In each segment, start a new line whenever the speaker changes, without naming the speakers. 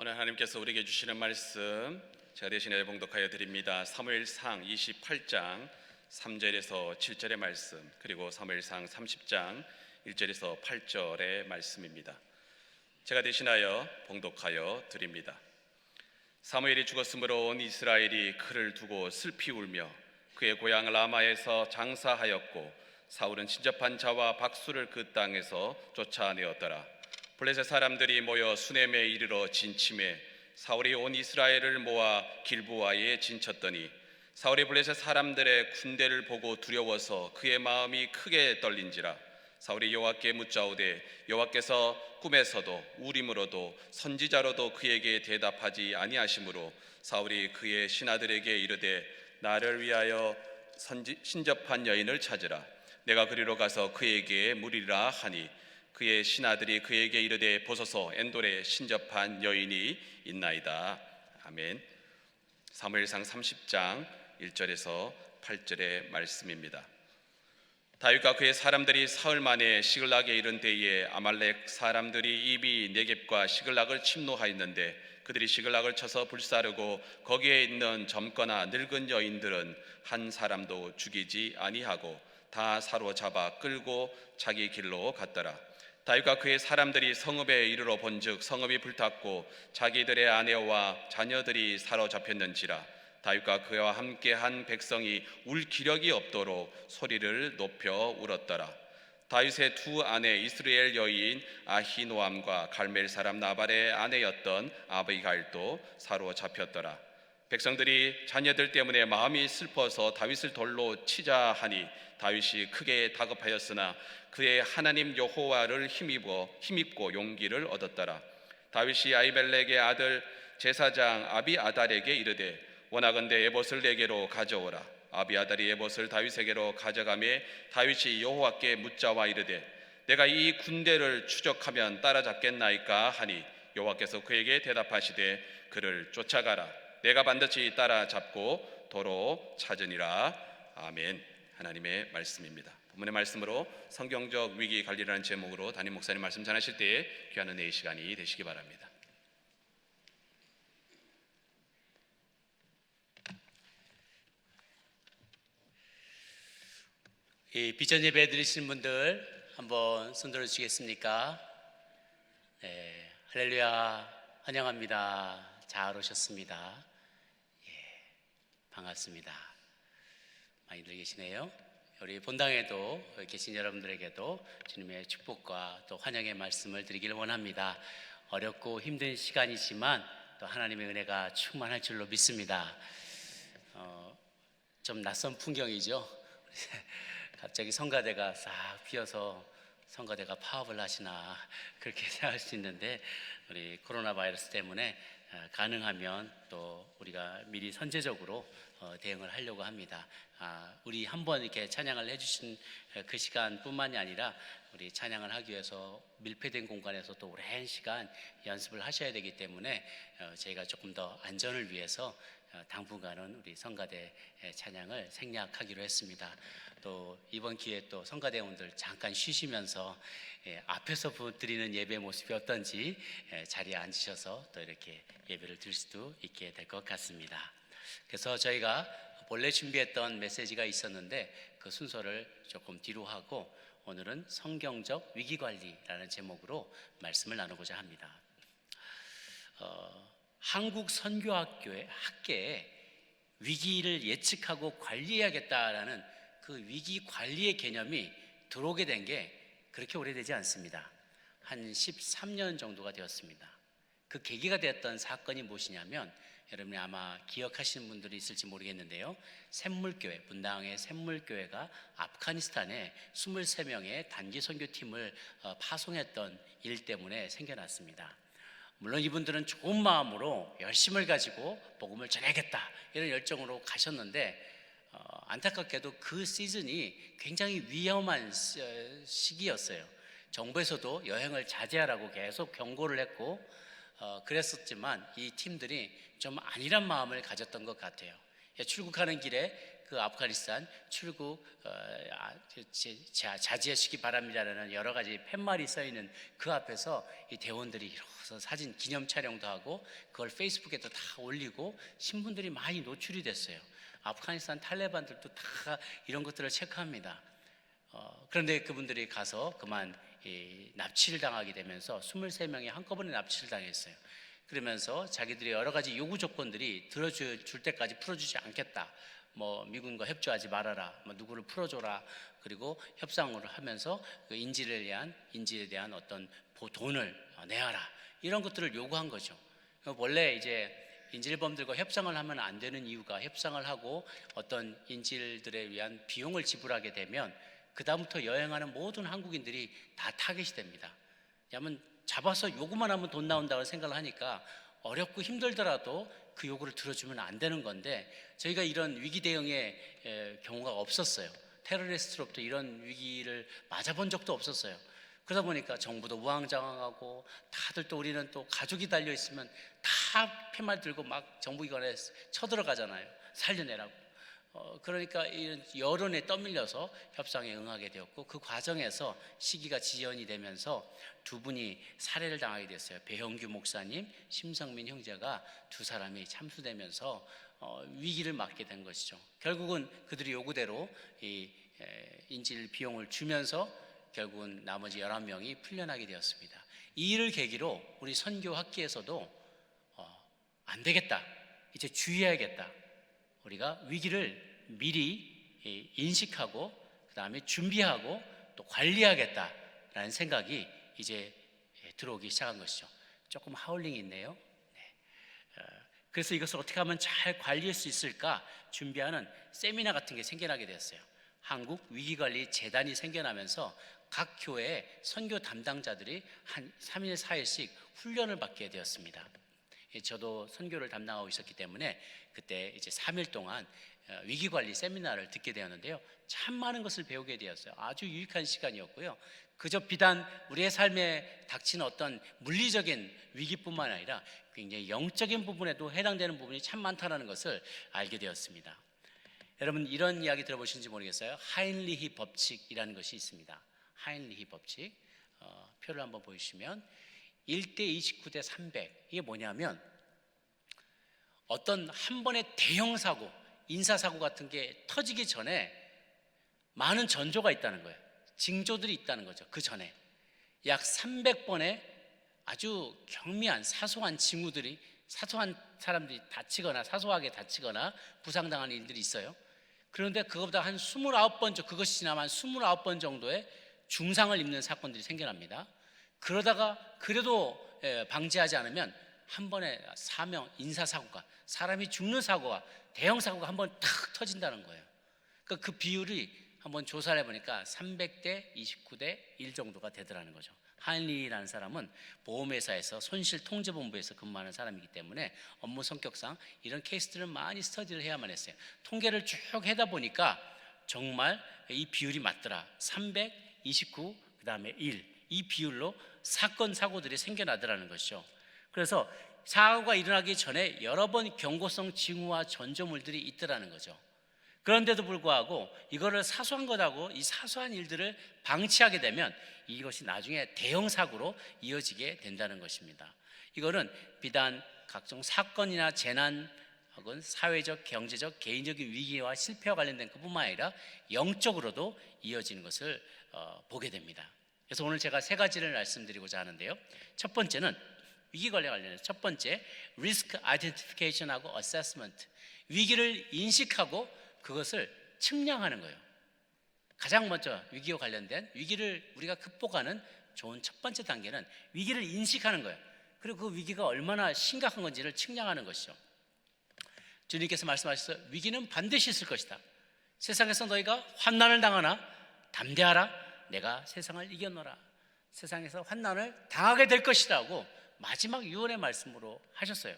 오늘 하나님께서 우리에게 주시는 말씀 제가 대신에 봉독하여 드립니다. 사무엘상 28장 3절에서 7절의 말씀, 그리고 사무엘상 30장 1절에서 8절의 말씀입니다. 제가 대신하여 봉독하여 드립니다. 사무엘이 죽었으므로 온 이스라엘이 그를 두고 슬피 울며 그의 고향 라마에서 장사하였고, 사울은 친접한 자와 박수를 그 땅에서 쫓아내었더라. 블레셋 사람들이 모여 수넴에 이르러 진침해 사울이 온 이스라엘을 모아 길보아에 진쳤더니, 사울이 블레셋 사람들의 군대를 보고 두려워서 그의 마음이 크게 떨린지라. 사울이 여호와께 묻자오되 여호와께서 꿈에서도 우림으로도 선지자로도 그에게 대답하지 아니하시므로 사울이 그의 신하들에게 이르되 나를 위하여 신접한 여인을 찾으라. 내가 그리로 가서 그에게 물으리라 하니, 그의 신하들이 그에게 이르되 보소서, 엔돌에 신접한 여인이 있나이다. 아멘. 사무엘상 30장 1절에서 8절의 말씀입니다. 다윗과 그의 사람들이 사흘 만에 시글락에 이른 때에 아말렉 사람들이 이비 네겝과 시글락을 침노하였는데, 그들이 시글락을 쳐서 불사르고 거기에 있는 젊거나 늙은 여인들은 한 사람도 죽이지 아니하고 다 사로잡아 끌고 자기 길로 갔더라. 다윗과 그의 사람들이 성읍에 이르러 본즉 성읍이 불탔고 자기들의 아내와 자녀들이 사로잡혔는지라. 다윗과 그와 함께한 백성이 울 기력이 없도록 소리를 높여 울었더라. 다윗의 두 아내 이스라엘 여인 아히노암과 갈멜 사람 나발의 아내였던 아비가일도 사로잡혔더라. 백성들이 자녀들 때문에 마음이 슬퍼서 다윗을 돌로 치자 하니, 다윗이 크게 다급하였으나 그의 하나님 여호와를 힘입고 용기를 얻었더라. 다윗이 아히멜렉의 아들 제사장 아비아달에게 이르되 원하건대 에봇을 내게로 가져오라. 아비아달이 에봇을 다윗에게로 가져가매 다윗이 여호와께 묻자와 이르되 내가 이 군대를 추적하면 따라잡겠나이까 하니, 여호와께서 그에게 대답하시되 그를 쫓아가라. 내가 반드시 따라잡고 도로 찾으니라. 아멘. 하나님의 말씀입니다. 본문의 말씀으로 성경적 위기 관리라는 제목으로 담임 목사님 말씀 전하실 때에 귀한 은혜의 시간이 되시기 바랍니다.
비전 예배 드리시는 분들 한번 손 들어주시겠습니까? 네, 할렐루야, 환영합니다. 잘 오셨습니다. 반갑습니다. 많이들 계시네요. 우리 본당에도 계신 여러분들에게도 주님의 축복과 또 환영의 말씀을 드리기를 원합니다. 어렵고 힘든 시간이지만 또 하나님의 은혜가 충만할 줄로 믿습니다. 좀 낯선 풍경이죠. 갑자기 성가대가 싹 피어서 성가대가 파업을 하시나 그렇게 생각할 수 있는데, 우리 코로나 바이러스 때문에 가능하면 또 우리가 미리 선제적으로 대응을 하려고 합니다. 우리 한번 이렇게 찬양을 해주신 그 시간뿐만이 아니라 우리 찬양을 하기 위해서 밀폐된 공간에서 또 오랜 시간 연습을 하셔야 되기 때문에 저희가 조금 더 안전을 위해서 당분간은 우리 성가대 찬양을 생략하기로 했습니다. 또 이번 기회에 또 성가대원들 잠깐 쉬시면서 앞에서 드리는 예배 모습이 어떤지 자리에 앉으셔서 또 이렇게 예배를 드릴 수도 있게 될 것 같습니다. 그래서 저희가 본래 준비했던 메시지가 있었는데 그 순서를 조금 뒤로 하고 오늘은 성경적 위기관리라는 제목으로 말씀을 나누고자 합니다. 한국 선교학교의 학계에 위기를 예측하고 관리해야겠다라는 그 위기 관리의 개념이 들어오게 된 게 그렇게 오래되지 않습니다. 한 13년 정도가 되었습니다. 그 계기가 되었던 사건이 무엇이냐면, 여러분이 아마 기억하시는 분들이 있을지 모르겠는데요, 샘물교회, 분당의 샘물교회가 아프가니스탄에 23명의 단기 선교팀을 파송했던 일 때문에 생겨났습니다. 물론 이분들은 좋은 마음으로 열심을 가지고 복음을 전해야겠다 이런 열정으로 가셨는데, 안타깝게도 그 시즌이 굉장히 위험한 시기였어요. 정부에서도 여행을 자제하라고 계속 경고를 했고 그랬었지만 이 팀들이 좀 안일한 마음을 가졌던 것 같아요. 출국하는 길에 그 아프가니스탄 출국 자제하시기 바랍니다라는 여러 가지 팻말이 써 있는 그 앞에서 이 대원들이 일어서 사진 기념 촬영도 하고 그걸 페이스북에도 다 올리고 신분들이 많이 노출이 됐어요. 아프가니스탄 탈레반들도 다 이런 것들을 체크합니다. 그런데 그분들이 가서 그만 납치를 당하게 되면서 23명이 한꺼번에 납치를 당했어요. 그러면서 자기들이 여러 가지 요구 조건들이 들어줄 때까지 풀어주지 않겠다. 뭐 미군과 협조하지 말아라. 뭐 누구를 풀어줘라. 그리고 협상을 하면서 그 인질에 대한 어떤 돈을 내야라. 이런 것들을 요구한 거죠. 원래 이제 인질범들과 협상을 하면 안 되는 이유가 협상을 하고 어떤 인질들에 위한 비용을 지불하게 되면 그 다음부터 여행하는 모든 한국인들이 다 타겟이 됩니다. 왜냐하면 잡아서 요구만 하면 돈 나온다고 생각을 하니까 어렵고 힘들더라도 그 요구를 들어주면 안 되는 건데 저희가 이런 위기 대응의 경우가 없었어요. 테러리스트로부터 이런 위기를 맞아본 적도 없었어요. 그러다 보니까 정부도 우왕좌왕하고 다들 또 우리는 또 가족이 달려 있으면 다 팻말 들고 막 정부기관에 쳐들어가잖아요. 살려내라고. 그러니까 이런 여론에 떠밀려서 협상에 응하게 되었고 그 과정에서 시기가 지연이 되면서 두 분이 살해를 당하게 됐어요. 배형규 목사님, 심성민 형제가 두 사람이 참수되면서 위기를 맞게 된 것이죠. 결국은 그들이 요구대로 이 인질 비용을 주면서 결국은 나머지 11명이 풀려나게 되었습니다. 이 일을 계기로 우리 선교학기에서도 안 되겠다, 이제 주의해야겠다, 우리가 위기를 미리 인식하고 그 다음에 준비하고 또 관리하겠다라는 생각이 이제 들어오기 시작한 것이죠. 조금 하울링이 있네요. 그래서 이것을 어떻게 하면 잘 관리할 수 있을까 준비하는 세미나 같은 게 생겨나게 되었어요. 한국 위기관리 재단이 생겨나면서 각 교회에 선교 담당자들이 한 3일 4일씩 훈련을 받게 되었습니다. 저도 선교를 담당하고 있었기 때문에 그때 이제 3일 동안 위기관리 세미나를 듣게 되었는데요. 참 많은 것을 배우게 되었어요. 아주 유익한 시간이었고요. 그저 비단 우리의 삶에 닥치는 어떤 물리적인 위기뿐만 아니라 굉장히 영적인 부분에도 해당되는 부분이 참 많다는 것을 알게 되었습니다. 여러분 이런 이야기 들어보셨는지 모르겠어요. 하인리히 법칙이라는 것이 있습니다. 하인리히 법칙, 표를 한번 보여주시면 1대 29대 300, 이게 뭐냐면 어떤 한 번의 대형 사고, 인사사고 같은 게 터지기 전에 많은 전조가 있다는 거예요. 징조들이 있다는 거죠. 그 전에 약 300번의 아주 경미한 사소한 징후들이, 사소한 사람들이 다치거나 사소하게 다치거나 부상당하는 일들이 있어요. 그런데 그것보다 한 29번, 그것이 지나면 한 29번 정도의 중상을 입는 사건들이 생겨납니다. 그러다가 그래도 방지하지 않으면 한 번에 사명, 인사사고가, 사람이 죽는 사고가, 대형 사고가 한 번 탁 터진다는 거예요. 그러니까 그 비율이 한번 조사를 해보니까 300대 29대 1 정도가 되더라는 거죠. 하인리라는 사람은 보험회사에서 손실통제본부에서 근무하는 사람이기 때문에 업무 성격상 이런 케이스들을 많이 스터디를 해야만 했어요. 통계를 쭉 하다 보니까 정말 이 비율이 맞더라. 300, 29, 그 다음에 1, 이 비율로 사건, 사고들이 생겨나더라는 것이죠. 그래서 사고가 일어나기 전에 여러 번 경고성 징후와 전조물들이 있더라는 거죠. 그런데도 불구하고 이거를 사소한 것하고 이 사소한 일들을 방치하게 되면 이것이 나중에 대형 사고로 이어지게 된다는 것입니다. 이거는 비단 각종 사건이나 재난 혹은 사회적, 경제적, 개인적인 위기와 실패와 관련된 것뿐만 아니라 영적으로도 이어지는 것을 보게 됩니다. 그래서 오늘 제가 세 가지를 말씀드리고자 하는데요. 첫 번째는 위기관리와 관련해서 첫 번째, 리스크 아이덴티피케이션하고 어세스먼트, 위기를 인식하고 그것을 측량하는 거예요. 가장 먼저 위기와 관련된 위기를 우리가 극복하는 좋은 첫 번째 단계는 위기를 인식하는 거예요. 그리고 그 위기가 얼마나 심각한 건지를 측량하는 것이죠. 주님께서 말씀하셨어요. 위기는 반드시 있을 것이다. 세상에서 너희가 환난을 당하나 담대하라. 내가 세상을 이겨노라. 세상에서 환난을 당하게 될 것이라고 마지막 유언의 말씀으로 하셨어요.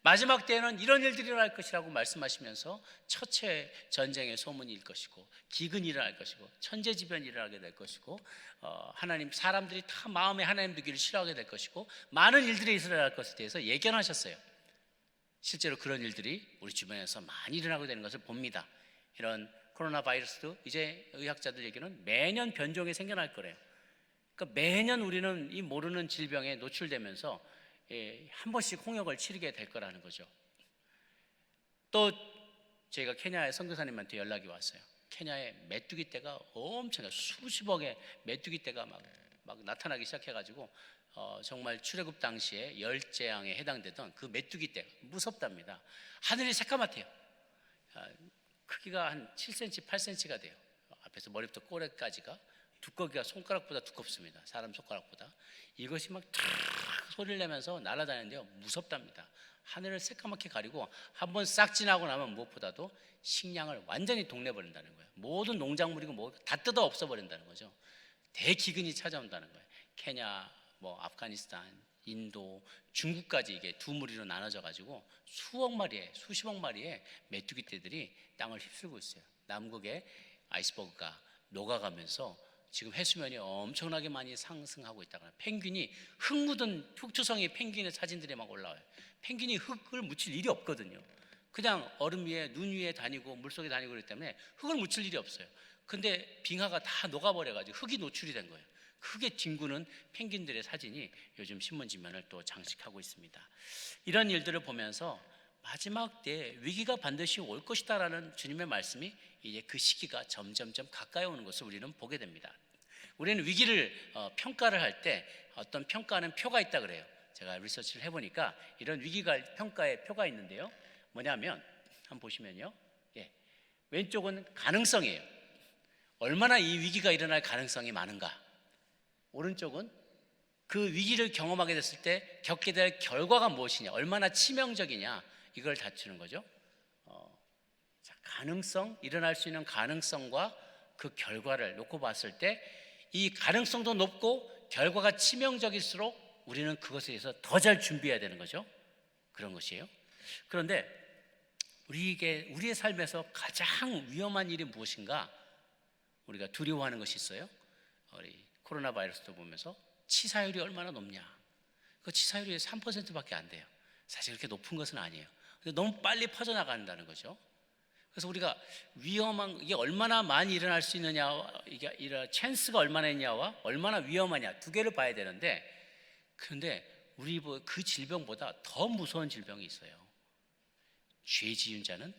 마지막 때에는 이런 일들이 일어날 것이라고 말씀하시면서 처체 전쟁의 소문이 일 것이고 기근이 일어날 것이고 천재지변이 일어나게 될 것이고 하나님 사람들이 다 마음에 하나님 두기를 싫어하게 될 것이고 많은 일들이 일어날 것에 대해서 예견하셨어요. 실제로 그런 일들이 우리 주변에서 많이 일어나게 되는 것을 봅니다. 이런 코로나 바이러스도 이제 의학자들 얘기는 매년 변종이 생겨날 거래요. 그러니까 매년 우리는 이 모르는 질병에 노출되면서 한 번씩 홍역을 치르게 될 거라는 거죠. 또 제가 케냐의 선교사님한테 연락이 왔어요. 케냐에 메뚜기 떼가 엄청나게 수십억의 메뚜기 떼가 막 나타나기 시작해가지고 정말 출애굽 당시에 열재앙에 해당되던 그 메뚜기 떼 무섭답니다. 하늘이 새까맣대요. 크기가 한 7cm, 8cm가 돼요. 앞에서 머리부터 꼬리까지가 두꺼기가 손가락보다 두껍습니다. 사람 손가락보다. 이것이 막 탁 소리를 내면서 날아다니는데요, 무섭답니다. 하늘을 새까맣게 가리고 한번 싹 지나고 나면 무엇보다도 식량을 완전히 동내버린다는 거예요. 모든 농작물이고 뭐 다 뜯어 없어버린다는 거죠. 대기근이 찾아온다는 거예요. 케냐, 뭐 아프가니스탄, 인도, 중국까지 이게 두 무리로 나눠져 가지고 수억 마리의, 수십억 마리의 메뚜기 떼들이 땅을 휩쓸고 있어요. 남극의 아이스버그가 녹아가면서 지금 해수면이 엄청나게 많이 상승하고 있다고 해요. 펭귄이 흙 묻은 흑투성이 펭귄의 사진들이 막 올라와요. 펭귄이 흙을 묻힐 일이 없거든요. 그냥 얼음 위에 눈 위에 다니고 물속에 다니고 그렇기 때문에 흙을 묻힐 일이 없어요. 근데 빙하가 다 녹아버려가지고 흙이 노출이 된 거예요. 흙에 뒹구는 펭귄들의 사진이 요즘 신문지면을 또 장식하고 있습니다. 이런 일들을 보면서 마지막 때 위기가 반드시 올 것이다라는 주님의 말씀이 이제 그 시기가 점점점 가까이 오는 것을 우리는 보게 됩니다. 우리는 위기를 평가를 할 때 어떤 평가하는 표가 있다 그래요. 제가 리서치를 해보니까 이런 위기가 평가의 표가 있는데요. 뭐냐면 한번 보시면요, 왼쪽은 가능성이에요. 얼마나 이 위기가 일어날 가능성이 많은가. 오른쪽은 그 위기를 경험하게 됐을 때 겪게 될 결과가 무엇이냐, 얼마나 치명적이냐, 이걸 다투는 거죠. 가능성, 일어날 수 있는 가능성과 그 결과를 놓고 봤을 때 이 가능성도 높고 결과가 치명적일수록 우리는 그것에 대해서 더 잘 준비해야 되는 거죠. 그런 것이에요. 그런데 우리의 삶에서 가장 위험한 일이 무엇인가? 우리가 두려워하는 것이 있어요. 우리 코로나 바이러스도 보면서 치사율이 얼마나 높냐? 그 치사율이 3%밖에 안 돼요. 사실 그렇게 높은 것은 아니에요. 근데 너무 빨리 퍼져나간다는 거죠. 그래서 우리가 위험한, 이게 얼마나 많이 일어날 수 있느냐, 이게 이런 찬스가 얼마나 있냐와 얼마나 위험하냐, 두 개를 봐야 되는데, 그런데 우리 그 질병보다 더 무서운 질병이 있어요. 죄 지은 자는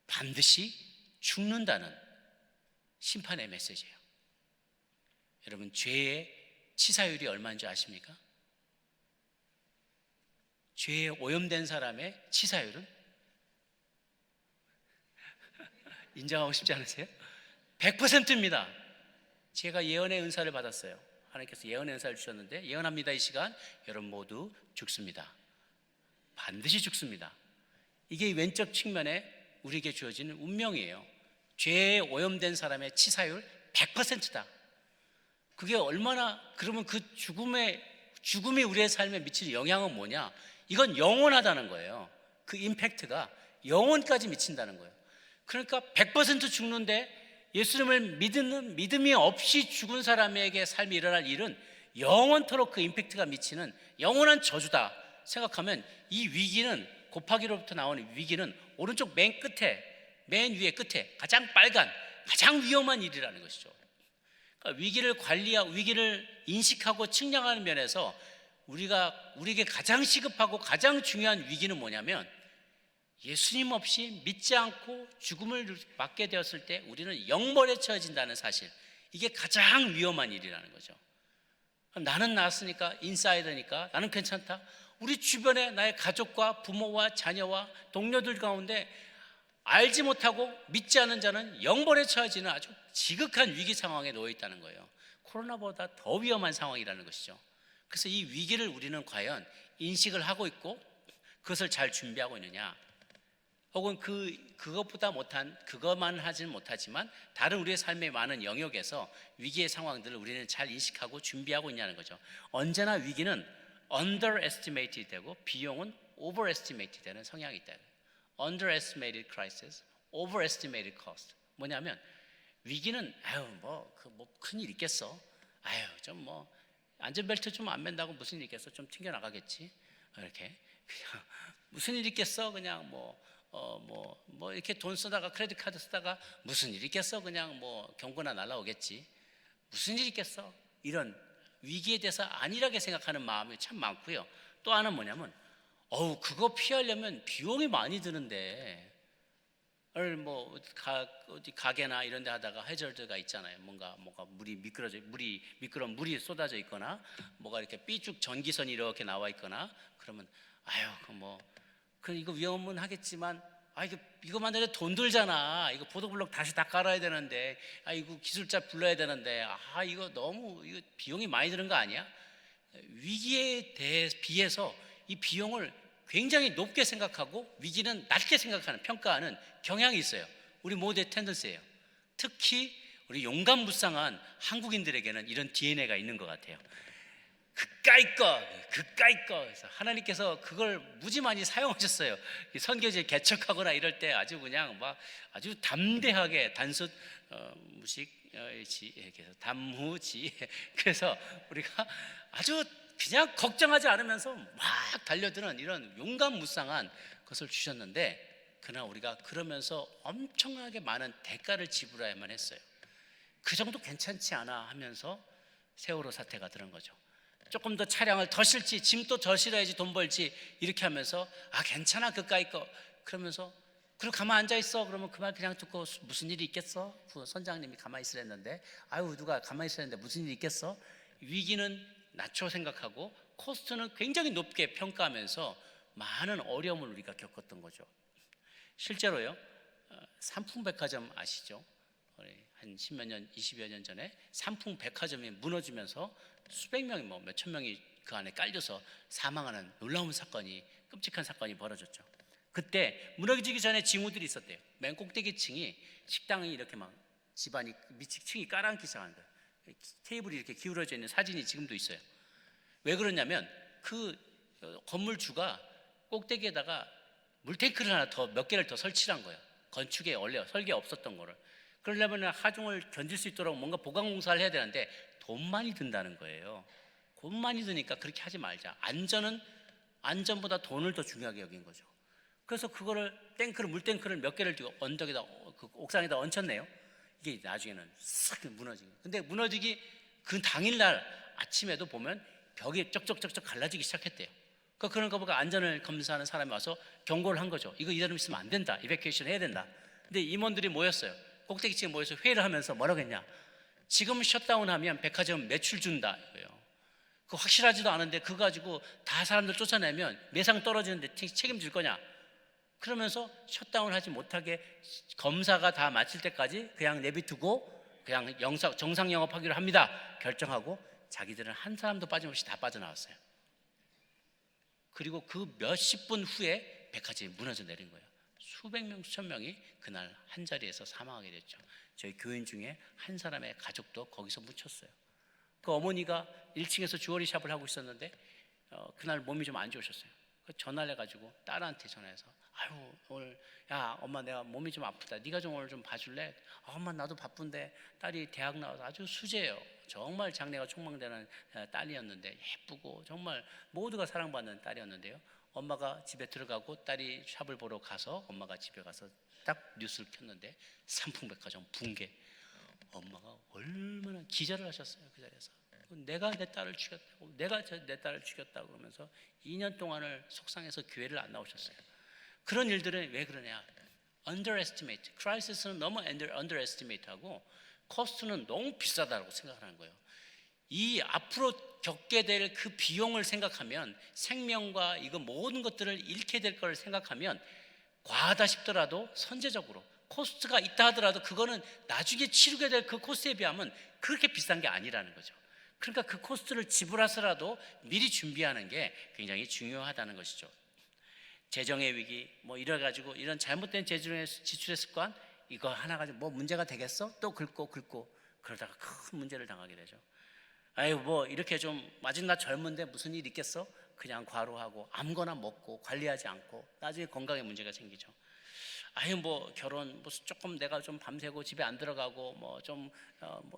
반드시 죽는다는 심판의 메시지예요. 여러분, 죄의 치사율이 얼마인 줄 아십니까? 죄에 오염된 사람의 치사율은 인정하고 싶지 않으세요? 100%입니다. 제가 예언의 은사를 받았어요. 하나님께서 예언의 은사를 주셨는데, 예언합니다. 이 시간 여러분 모두 죽습니다. 반드시 죽습니다. 이게 왼쪽 측면에 우리에게 주어지는 운명이에요. 죄에 오염된 사람의 치사율 100%다. 그게 얼마나, 그러면 그 죽음이 우리의 삶에 미칠 영향은 뭐냐? 이건 영원하다는 거예요. 그 임팩트가 영원까지 미친다는 거예요. 그러니까 100% 죽는데 예수님을 믿는 믿음이 없이 죽은 사람에게 삶이 일어날 일은 영원토록 그 임팩트가 미치는 영원한 저주다 생각하면, 이 위기는, 곱하기로부터 나오는 위기는 오른쪽 맨 끝에, 맨 위에 끝에 가장 빨간, 가장 위험한 일이라는 것이죠. 그러니까 위기를 관리하고 위기를 인식하고 측량하는 면에서 우리에게 가장 시급하고 가장 중요한 위기는 뭐냐면, 예수님 없이 믿지 않고 죽음을 맞게 되었을 때 우리는 영벌에 처해진다는 사실, 이게 가장 위험한 일이라는 거죠. 나는 나았으니까, 인사이더니까 나는 괜찮다. 우리 주변에 나의 가족과 부모와 자녀와 동료들 가운데 알지 못하고 믿지 않은 자는 영벌에 처해지는 아주 지극한 위기 상황에 놓여 있다는 거예요. 코로나보다 더 위험한 상황이라는 것이죠. 그래서 이 위기를 우리는 과연 인식을 하고 있고 그것을 잘 준비하고 있느냐, 혹은 그것만 하지는 못하지만 다른 우리의 삶의 많은 영역에서 위기의 상황들을 우리는 잘 인식하고 준비하고 있냐는 거죠. 언제나 위기는 underestimated 되고 비용은 overestimated 되는 성향이 있다. underestimated crisis, overestimated cost. 뭐냐면 위기는 큰일 있겠어. 좀 안전벨트 좀 안 맨다고 무슨 일 있겠어. 좀 튕겨 나가겠지. 이렇게 그냥 무슨 일 있겠어. 그냥 뭐 이렇게 돈 쓰다가 크레딧 카드 쓰다가 무슨 일 있겠어? 그냥 뭐 경고나 날라오겠지. 무슨 일 있겠어? 이런 위기에 대해서 안일하게 생각하는 마음이 참 많고요. 또 하나는 뭐냐면 그거 피하려면 비용이 많이 드는데 어디 가게나 이런 데 하다가 해저드가 있잖아요. 뭔가 물이 미끄러운 물이 쏟아져 있거나 뭐가 이렇게 삐쭉 전기선이 이렇게 나와 있거나 그러면 이거 위험은 하겠지만 이거 만드는데 돈 들잖아. 이거 보도블록 다시 다 깔아야 되는데 이거 기술자 불러야 되는데 이거 너무 이거 비용이 많이 드는 거 아니야? 위기에 대해 비해서 이 비용을 굉장히 높게 생각하고 위기는 낮게 생각하는 평가하는 경향이 있어요. 우리 모두의 텐던스예요. 특히 우리 용감무쌍한 한국인들에게는 이런 DNA가 있는 것 같아요. 그까이 거 그래서 하나님께서 그걸 무지 많이 사용하셨어요. 선교지 개척하거나 이럴 때 아주 그냥 아주 담대하게 단숫 무식 담무지 그래서 우리가 아주 그냥 걱정하지 않으면서 막 달려드는 이런 용감무쌍한 것을 주셨는데 그러나 우리가 그러면서 엄청나게 많은 대가를 지불해야만 했어요. 그 정도 괜찮지 않아 하면서 세월호 사태가 들은 거죠. 조금 더 차량을 더 실지 짐도 더 실어야지 돈 벌지 이렇게 하면서 괜찮아 그까이 거 그러면서 그리고 가만 앉아 있어 그러면 그 말 그냥 듣고 무슨 일이 있겠어? 선장님이 가만히 있으랬는데 누가 가만히 있으랬는데 무슨 일이 있겠어? 위기는 낮춰 생각하고 코스트는 굉장히 높게 평가하면서 많은 어려움을 우리가 겪었던 거죠. 실제로요, 삼풍백화점 아시죠? 한 10몇 년, 20여 년 전에 삼풍백화점이 무너지면서 수백 명이 몇천 명이 그 안에 깔려서 사망하는 놀라운 사건이 끔찍한 사건이 벌어졌죠. 그때 무너지기 전에 징후들이 있었대요. 맨 꼭대기층이 식당이 이렇게 집안이 밑층이 깔아앉기 시작하는 거예요. 테이블이 이렇게 기울어져 있는 사진이 지금도 있어요. 왜 그러냐면 그 건물주가 꼭대기에다가 물탱크를 하나 더 몇 개를 더 설치한 거예요. 건축에 원래 설계에 없었던 거를. 그러려면 하중을 견딜 수 있도록 뭔가 보강공사를 해야 되는데 돈 많이 든다는 거예요. 돈 많이 드니까 그렇게 하지 말자. 안전보다 돈을 더 중요하게 여긴 거죠. 그래서 그거를 물탱크를 몇 개를 두고 언덕에다 옥상에다 얹혔네요. 이게 나중에는 싹 무너지고. 근데 무너지기 그 당일날 아침에도 보면 벽이 쩍쩍쩍쩍 갈라지기 시작했대요. 그런 거 보고 안전을 검사하는 사람이 와서 경고를 한 거죠. 이대로 있으면 안 된다. 이베큐에이션 해야 된다. 근데 임원들이 모였어요. 꼭대기층에 모여서 회의를 하면서 뭐라고 했냐? 지금 셧다운하면 백화점 매출 준다 이거예요. 그거 확실하지도 않은데 그거 가지고 다 사람들 쫓아내면 매상 떨어지는데 책임질 거냐? 그러면서 셧다운 하지 못하게 검사가 다 마칠 때까지 그냥 내비두고 그냥 정상 영업하기로 합니다 결정하고 자기들은 한 사람도 빠짐없이 다 빠져나왔어요. 그리고 그 몇십 분 후에 백화점이 무너져 내린 거예요. 수백 명, 수천 명이 그날 한 자리에서 사망하게 됐죠. 저희 교인 중에 한 사람의 가족도 거기서 묻혔어요. 그 어머니가 1층에서 주얼리 샵을 하고 있었는데 그날 몸이 좀 안 좋으셨어요. 전화를 해가지고 딸한테 전화해서 오늘 엄마 내가 몸이 좀 아프다. 네가 좀 오늘 좀 봐줄래? 엄마 나도 바쁜데 딸이 대학 나와서 아주 수제예요. 정말 장래가 촉망되는 딸이었는데 예쁘고 정말 모두가 사랑받는 딸이었는데요. 엄마가 집에 들어가고 딸이 샵을 보러 가서 엄마가 집에 가서 딱 뉴스를 켰는데 삼풍백화점 붕괴. 엄마가 얼마나 기절을 하셨어요. 그 자리에서 내가 내 딸을 죽였다고 내가 내 딸을 죽였다고 그러면서 2년 동안을 속상해서 교회를 안 나오셨어요. 그런 일들은 왜 그러냐? underestimate, crisis는 너무 underestimate하고 코스트는 너무 비싸다고 생각하는 거예요. 이 앞으로 겪게 될 그 비용을 생각하면 생명과 이거 모든 것들을 잃게 될 걸 생각하면 과하다 싶더라도 선제적으로 코스트가 있다 하더라도 그거는 나중에 치르게 될 그 코스트에 비하면 그렇게 비싼 게 아니라는 거죠. 그러니까 그 코스트를 지불하서라도 미리 준비하는 게 굉장히 중요하다는 것이죠. 재정의 위기 이래가지고 이런 잘못된 지출의 습관 이거 하나 가지고 문제가 되겠어? 또 긁고 그러다가 큰 문제를 당하게 되죠. 이렇게 좀 아직 나 젊은데 무슨 일 있겠어? 그냥 과로하고 아무거나 먹고 관리하지 않고 나중에 건강에 문제가 생기죠. 결혼 조금 내가 좀 밤새고 집에 안 들어가고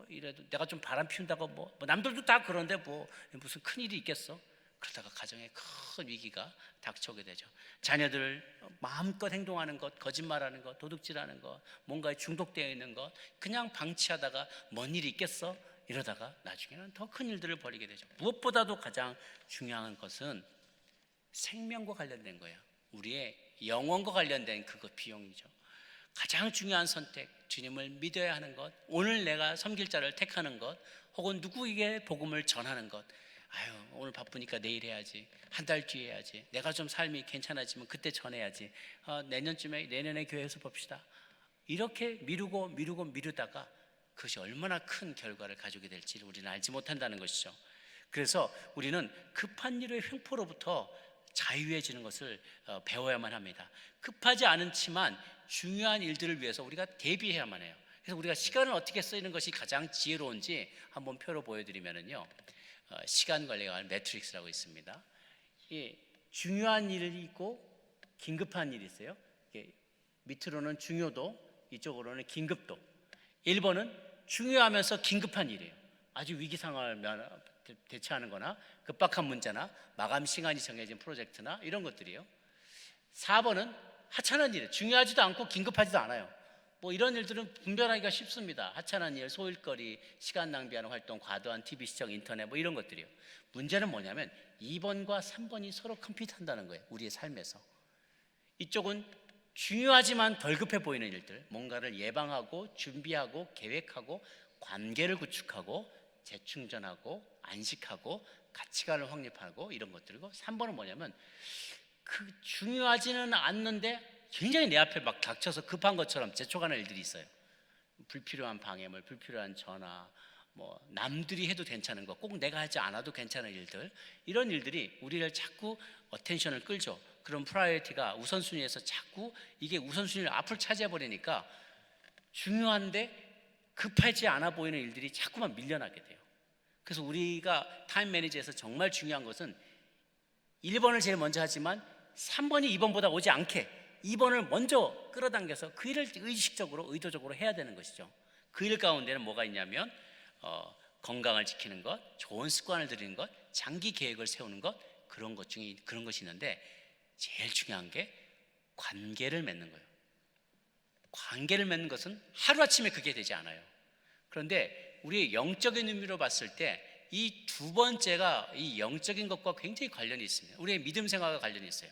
이래도 내가 좀 바람 피운다고 남들도 다 그런데 무슨 큰 일이 있겠어? 그러다가 가정에 큰 위기가 닥쳐오게 되죠. 자녀들 마음껏 행동하는 것, 거짓말하는 것, 도둑질하는 것, 뭔가에 중독되어 있는 것 그냥 방치하다가 뭔 일이 있겠어? 이러다가 나중에는 더 큰 일들을 벌이게 되죠. 무엇보다도 가장 중요한 것은 생명과 관련된 거예요. 우리의 영혼과 관련된 그것 비용이죠. 가장 중요한 선택, 주님을 믿어야 하는 것, 오늘 내가 섬길 자를 택하는 것, 혹은 누구에게 복음을 전하는 것. 아유, 오늘 바쁘니까 내일 해야지, 한 달 뒤에 해야지, 내가 좀 삶이 괜찮아지면 그때 전해야지, 내년에 교회에서 봅시다. 이렇게 미루다가 그것이 얼마나 큰 결과를 가져오게 될지를 우리는 알지 못한다는 것이죠. 그래서 우리는 급한 일의 횡포로부터 자유해지는 것을 배워야만 합니다. 급하지 않지만 중요한 일들을 위해서 우리가 대비해야만 해요. 그래서 우리가 시간을 어떻게 쓰는 것이 가장 지혜로운지 한번 표로 보여드리면요, 시간 관리가 하는 매트릭스라고 있습니다. 중요한 일이 있고 긴급한 일이 있어요. 밑으로는 중요도, 이쪽으로는 긴급도. 1번은 중요하면서 긴급한 일이에요. 아주 위기 상황을 대처하는 거나 급박한 문제나 마감 시간이 정해진 프로젝트나 이런 것들이에요. 4번은 하찮은 일, 중요하지도 않고 긴급하지도 않아요. 뭐 이런 일들은 분별하기가 쉽습니다. 하찮은 일, 소일거리, 시간 낭비하는 활동, 과도한 TV 시청, 인터넷 뭐 이런 것들이요. 문제는 뭐냐면 2번과 3번이 서로 컴피트한다는 거예요. 우리의 삶에서. 이쪽은 중요하지만 덜 급해 보이는 일들, 뭔가를 예방하고 준비하고 계획하고 관계를 구축하고 재충전하고 안식하고 가치관을 확립하고 이런 것들이고, 3번은 뭐냐면 그 중요하지는 않는데 굉장히 내 앞에 막 닥쳐서 급한 것처럼 재촉하는 일들이 있어요. 불필요한 방해물, 불필요한 전화, 뭐 남들이 해도 괜찮은 거, 꼭 내가 하지 않아도 괜찮은 일들, 이런 일들이 우리를 자꾸 어텐션을 끌죠. 그런 프라이어티가 우선순위에서 자꾸 이게 우선순위를 앞을 차지해버리니까 중요한데 급하지 않아 보이는 일들이 자꾸만 밀려나게 돼요. 그래서 우리가 타임 매니저에서 정말 중요한 것은 1번을 제일 먼저 하지만 3번이 2번보다 오지 않게 2번을 먼저 끌어당겨서 그 일을 의식적으로 의도적으로 해야 되는 것이죠. 그 일 가운데는 뭐가 있냐면 건강을 지키는 것, 좋은 습관을 들이는 것, 장기 계획을 세우는 것, 그런 것이 있는데 제일 중요한 게 관계를 맺는 거예요. 관계를 맺는 것은 하루아침에 그게 되지 않아요. 그런데 우리의 영적인 의미로 봤을 때 이 두 번째가 이 영적인 것과 굉장히 관련이 있습니다. 우리의 믿음 생활과 관련이 있어요.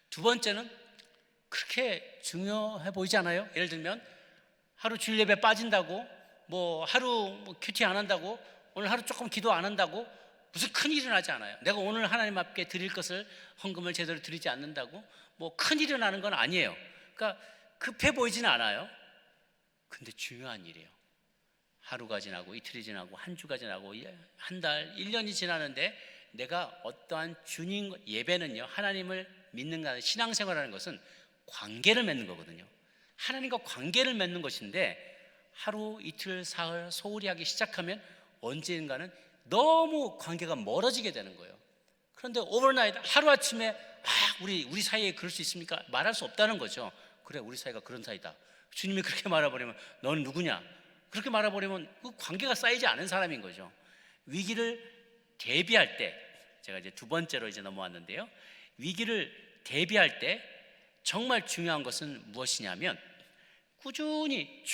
두 번째는 그렇게 중요해 보이지 않아요? 예를 들면 하루 주일 예배 빠진다고, 뭐 하루 큐티 안 한다고, 오늘 하루 조금 기도 안 한다고 무슨 큰일은 하지 않아요. 내가 오늘 하나님 앞에 드릴 것을 헌금을 제대로 드리지 않는다고 뭐 큰일이 나는 건 아니에요. 그러니까 급해 보이지는 않아요. 근데 중요한 일이에요. 하루가 지나고 이틀이 지나고 한 주가 지나고 한 달, 1년이 지나는데 내가 어떠한 주님, 예배는요, 하나님을 믿는 신앙생활하는 것은 관계를 맺는 거거든요. 하나님과 관계를 맺는 것인데 하루, 이틀, 사흘 소홀히 하기 시작하면 언젠가는 너무 관계가 멀어지게 되는 거예요. 그런데 오버나이트 하루아침에 우리 사이에 그럴 수 있습니까? 말할 수 없다는 거죠. 그래, 우리 사이가 그런 사이다. 주님이 그렇게 말해버리면 넌 누구냐? 그렇게 말해버리면 그 관계가 쌓이지 않은 사람인 거죠. 위기를 대비할 때, 제가 이제 두 번째로 이제 넘어왔는데요, 위기를 대비할 때 정말 중요한 것은 무엇이냐면 꾸준히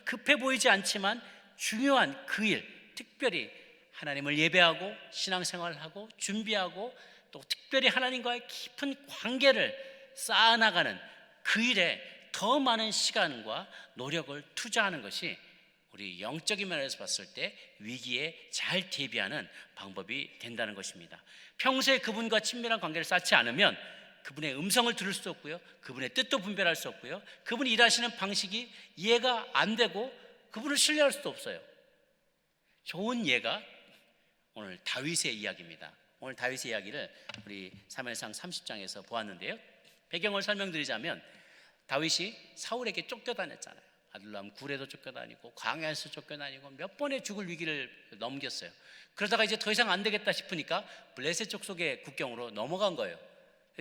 급해 보이지 않지만 중요한 그 일, 특별히 하나님을 예배하고 신앙생활하고 준비하고 또 특별히 하나님과의 깊은 관계를 쌓아나가는 그 일에 더 많은 시간과 노력을 투자하는 것이 우리 영적인 면에서 봤을 때 위기에 잘 대비하는 방법이 된다는 것입니다. 평소에 그분과 친밀한 관계를 쌓지 않으면 그분의 음성을 들을 수 없고요, 그분의 뜻도 분별할 수 없고요, 그분이 일하시는 방식이 이해가 안 되고 그분을 신뢰할 수도 없어요. 좋은 예가 오늘 다윗의 이야기입니다. 오늘 다윗의 이야기를 우리 사무엘상 30장에서 보았는데요, 배경을 설명드리자면 다윗이 사울에게 쫓겨다녔잖아요. 아둘람 굴에도 쫓겨다니고 광야에서 쫓겨다니고 몇 번의 죽을 위기를 넘겼어요. 그러다가 이제 더 이상 안 되겠다 싶으니까 블레셋 족속의 국경으로 넘어간 거예요.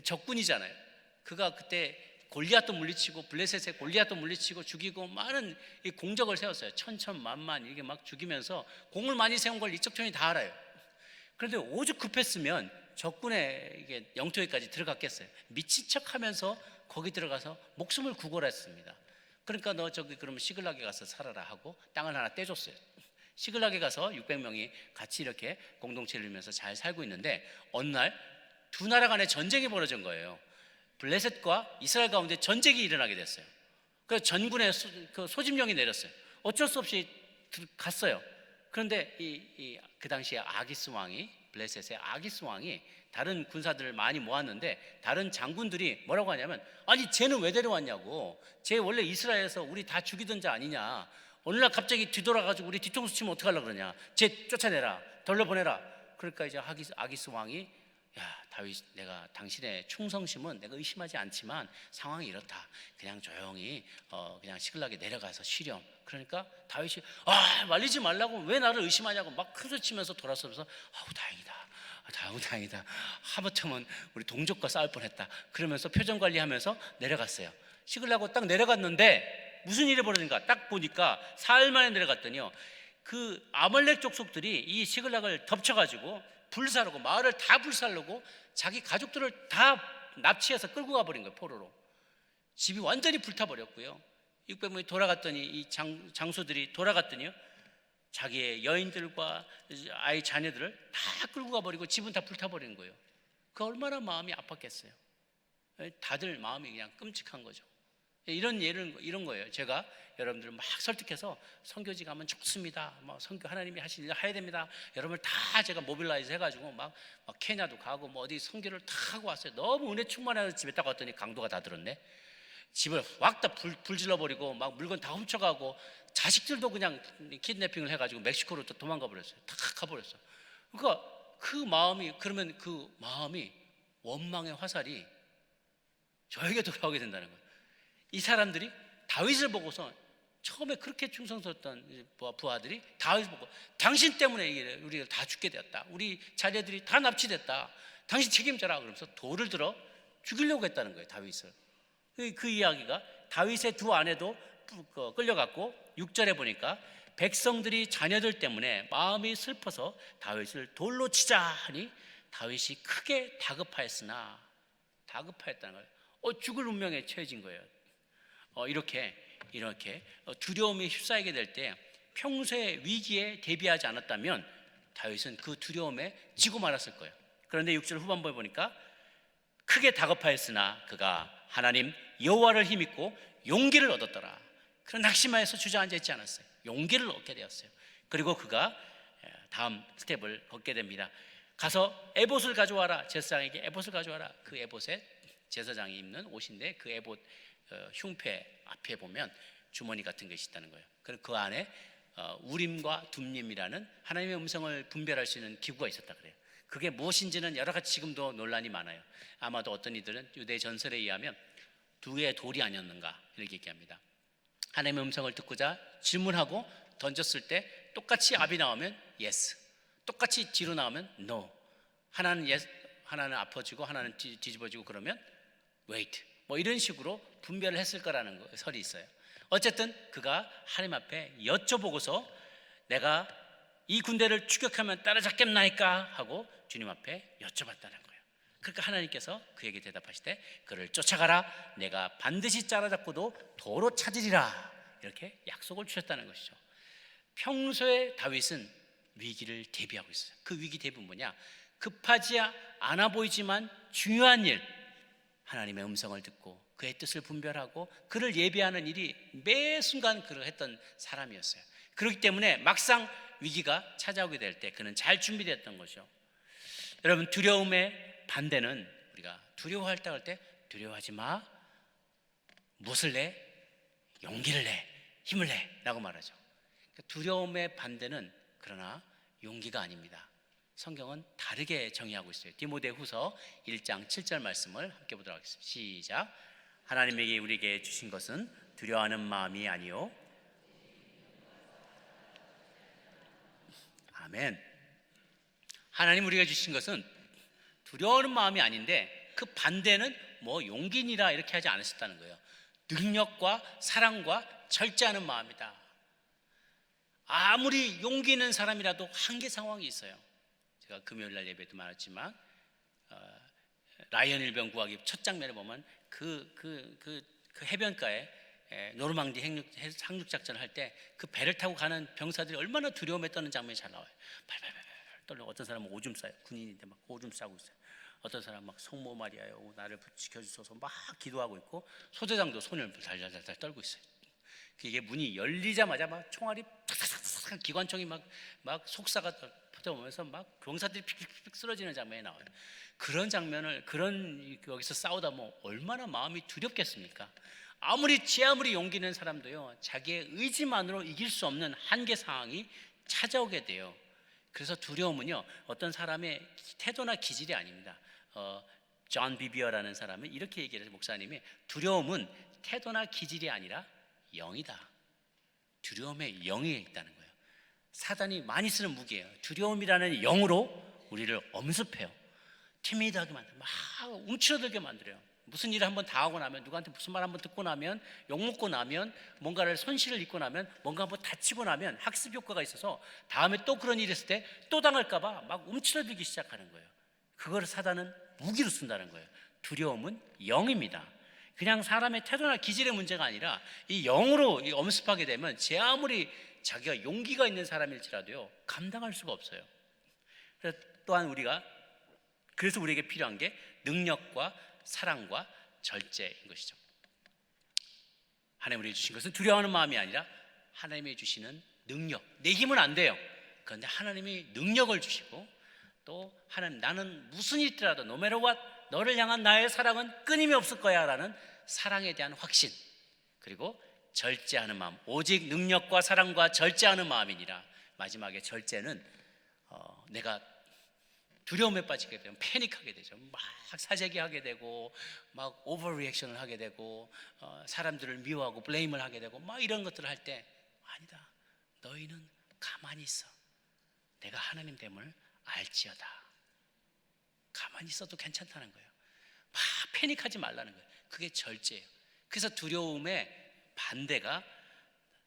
적군이잖아요. 그가 그때 골리앗도 물리치고 블레셋의 골리앗도 물리치고 죽이고 많은 이 공적을 세웠어요. 천천만만 이게 막 죽이면서 공을 많이 세운 걸 이쪽 편이 다 알아요. 그런데 오죽 급했으면 적군의 이게 영토에까지 들어갔겠어요. 미친 척하면서 거기 들어가서 목숨을 구걸했습니다. 그러니까 너 저기 그러면 시글락에 가서 살아라 하고 땅을 하나 떼줬어요. 시글락에 가서 600명이 같이 이렇게 공동체를 이루면서 잘 살고 있는데 어느 날 두 나라 간에 전쟁이 벌어진 거예요. 블레셋과 이스라엘 가운데 전쟁이 일어나게 됐어요. 그래서 전군의 소집령이 내렸어요. 어쩔 수 없이 갔어요. 그런데 그 당시에 아기스 왕이, 블레셋의 아기스 왕이 다른 군사들을 많이 모았는데 다른 장군들이 뭐라고 하냐면, 아니 쟤는 왜 데려왔냐고, 쟤 원래 이스라엘에서 우리 다 죽이던 자 아니냐, 어느 날 갑자기 뒤돌아가지고 우리 뒤통수 치면 어떡하려고 그러냐, 쟤 쫓아내라, 돌려보내라. 그러니까 이제 아기스 왕이, 야 다윗, 내가 당신의 충성심은 내가 의심하지 않지만 상황이 이렇다, 그냥 조용히 그냥 시글락에 내려가서 쉬렴. 그러니까 다윗이 말리지 말라고 왜 나를 의심하냐고 막 큰소리 치면서 돌아서면서 다행이다, 하마터면 우리 동족과 싸울 뻔했다 그러면서 표정 관리하면서 내려갔어요. 시글락으로 딱 내려갔는데 무슨 일이 벌어진가, 딱 보니까 사흘 만에 내려갔더니요, 그 아말렉 족속들이 이 시글락을 덮쳐가지고 불사르고 마을을 다 불살르고 자기 가족들을 다 납치해서 끌고 가버린 거예요. 포로로. 집이 완전히 불타버렸고요. 600명이 돌아갔더니 이 장수들이 돌아갔더니요, 자기의 여인들과 아이 자녀들을 다 끌고 가버리고 집은 다 불타버린 거예요. 그 얼마나 마음이 아팠겠어요. 다들 마음이 그냥 끔찍한 거죠. 이런 거예요. 제가 여러분들 막 설득해서 선교지 가면 좋습니다, 뭐 선교 하나님이 하실 일 해야 됩니다, 여러분을 다 제가 모빌라이즈 해가지고 막 케냐도 가고 뭐 어디 선교를 다 하고 왔어요. 너무 은혜 충만해서 집에 딱 왔더니 강도가 다 들었네. 집을 확 다 불질러버리고 막 물건 다 훔쳐가고 자식들도 그냥 키드내핑을 해가지고 멕시코로 또 도망가 버렸어요. 다 가버렸어. 그러니까 그러면 그 마음이 원망의 화살이 저에게 돌아오게 된다는 거예요. 이 사람들이 다윗을 보고서, 처음에 그렇게 충성스럽던 부하들이 다윗을 보고, 당신 때문에 우리가 다 죽게 되었다, 우리 자녀들이 다 납치됐다, 당신 책임져라 그러면서 돌을 들어 죽이려고 했다는 거예요, 다윗을. 그 이야기가 다윗의 두 아내도 끌려갔고, 6절에 보니까 백성들이 자녀들 때문에 마음이 슬퍼서 다윗을 돌로 치자 하니 다윗이 크게 다급하였다는 거예요. 죽을 운명에 처해진 거예요. 이렇게 두려움에 휩싸이게 될 때 평소에 위기에 대비하지 않았다면 다윗은 그 두려움에 지고 말았을 거예요. 그런데 6절 후반부에 보니까 크게 다급하였으나 그가 하나님 여호와를 힘입고 용기를 얻었더라. 그런 낙심하여서 주저앉아 있지 않았어요. 용기를 얻게 되었어요. 그리고 그가 다음 스텝을 걷게 됩니다. 가서 에봇을 가져와라, 제사장에게 에봇을 가져와라. 그 에봇에 제사장이 입는 옷인데 그 에봇 흉패 앞에 보면 주머니 같은 것이 있다는 거예요. 그리고 그 안에 우림과 둠림이라는 하나님의 음성을 분별할 수 있는 기구가 있었다 그래요. 그게 무엇인지는 여러 가지 지금도 논란이 많아요. 아마도 어떤 이들은 유대 전설에 의하면 두 개의 돌이 아니었는가 이렇게 얘기합니다. 하나님의 음성을 듣고자 질문하고 던졌을 때 똑같이 압이 나오면 yes, 똑같이 뒤로 나오면 no. 하나는 yes, 하나는 엎어지고 하나는 뒤집어지고 그러면 wait, 뭐 이런 식으로 분별을 했을 거라는 설이 있어요. 어쨌든 그가 하나님 앞에 여쭤보고서 내가 이 군대를 추격하면 따라잡겠나이까 하고 주님 앞에 여쭤봤다는 거예요. 그러니까 하나님께서 그에게 대답하시되 그를 쫓아가라, 내가 반드시 따라잡고도 도로 찾으리라, 이렇게 약속을 주셨다는 것이죠. 평소에 다윗은 위기를 대비하고 있어요. 그 위기 대비는 뭐냐? 급하지 않아 보이지만 중요한 일, 하나님의 음성을 듣고 그의 뜻을 분별하고 그를 예비하는 일이 매 순간 그를 했던 사람이었어요. 그렇기 때문에 막상 위기가 찾아오게 될 때 그는 잘 준비되었던 것이죠. 여러분, 두려움의 반대는, 우리가 두려워할 때 두려워하지 마, 무엇을 내? 용기를 내, 힘을 내 라고 말하죠. 두려움의 반대는 그러나 용기가 아닙니다. 성경은 다르게 정의하고 있어요. 디모데후서 1장 7절 말씀을 함께 보도록 하겠습니다. 시작. 하나님에게 우리에게 주신 것은 두려워하는 마음이 아니요, 아멘. 하나님 우리가 주신 것은 두려워하는 마음이 아닌데 그 반대는 뭐 용기니라 이렇게 하지 않으셨다는 거예요. 능력과 사랑과 절제하는 마음이다. 아무리 용기 있는 사람이라도 한계 상황이 있어요. 제가 금요일 날 예배도 많았지만 라이언 일병 구하기 첫 장면에 보면 그 해변가에 노르망디 상륙 작전을 할 때 그 배를 타고 가는 병사들이 얼마나 두려움에 떠는 장면이 잘 나와요. 발발발 떨려. 어떤 사람은 오줌 싸요. 군인인데 막 오줌 싸고 있어요. 어떤 사람 막 성모 마리아요 나를 지켜주소서 막 기도하고 있고, 소대장도 손을 달달달달 떨고 있어요. 이게 문이 열리자마자 막 총알이 탁탁탁탁 기관총이 막 속사가 퍼져오면서 막 병사들이 픽픽픽 쓰러지는 장면이 나와요. 그런 장면을 여기서 싸우다 뭐 얼마나 마음이 두렵겠습니까? 제 아무리 용기 낸 사람도요 자기의 의지만으로 이길 수 없는 한계 상황이 찾아오게 돼요. 그래서 두려움은요 어떤 사람의 태도나 기질이 아닙니다. 존 비비어라는 사람은 이렇게 얘기를 해요. 목사님이 두려움은 태도나 기질이 아니라 영이다. 두려움의 영이 있다는 거예요. 사단이 많이 쓰는 무기예요. 두려움이라는 영으로 우리를 엄습해요. 티미드하게 만들어요. 막 움츠러들게 만들어요. 무슨 일을 한번 당하고 나면, 누구한테 무슨 말 한번 듣고 나면, 욕먹고 나면, 뭔가를 손실을 입고 나면, 뭔가 한번 다치고 나면 학습 효과가 있어서 다음에 또 그런 일이 있을 때 또 당할까 봐 막 움츠러들기 시작하는 거예요. 그걸 사단은 무기로 쓴다는 거예요. 두려움은 영입니다. 그냥 사람의 태도나 기질의 문제가 아니라 이 영으로 엄습하게 되면 제 아무리 자기가 용기가 있는 사람일지라도요 감당할 수가 없어요. 또한 그래서 우리에게 필요한 게 능력과 사랑과 절제인 것이죠. 하나님이 주신 것은 두려워하는 마음이 아니라 하나님이 주시는 능력. 내 힘은 안 돼요. 그런데 하나님이 능력을 주시고, 또 하나님, 나는 무슨 일이 있더라도 no matter what, 너를 향한 나의 사랑은 끊임이 없을 거야 라는 사랑에 대한 확신, 그리고 절제하는 마음, 오직 능력과 사랑과 절제하는 마음이니라. 마지막에 절제는 내가 두려움에 빠지게 되면 패닉하게 되죠. 막 사재기하게 되고 막 오버리액션을 하게 되고 사람들을 미워하고 블레임을 하게 되고 막 이런 것들을 할 때, 아니다, 너희는 가만히 있어. 내가 하나님 됨을 알지어다. 가만히 있어도 괜찮다는 거예요. 막 패닉하지 말라는 거예요. 그게 절제예요. 그래서 두려움의 반대가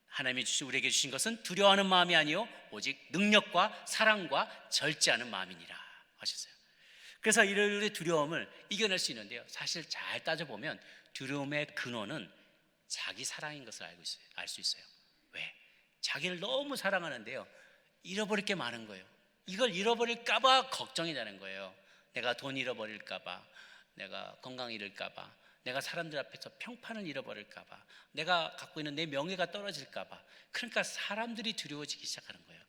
하나님이 우리에게 주신 것은 두려워하는 마음이 아니요 오직 능력과 사랑과 절제하는 마음이니라 하셨어요. 그래서 이런 두려움을 이겨낼 수 있는데요, 사실 잘 따져보면 두려움의 근원은 자기 사랑인 것을 알 수 있어요. 왜? 자기를 너무 사랑하는데요 잃어버릴 게 많은 거예요. 이걸 잃어버릴까 봐 걱정이 되는 거예요. 내가 돈 잃어버릴까 봐, 내가 건강 잃을까 봐, 내가 사람들 앞에서 평판을 잃어버릴까 봐, 내가 갖고 있는 내 명예가 떨어질까 봐. 그러니까 사람들이 두려워지기 시작하는 거예요.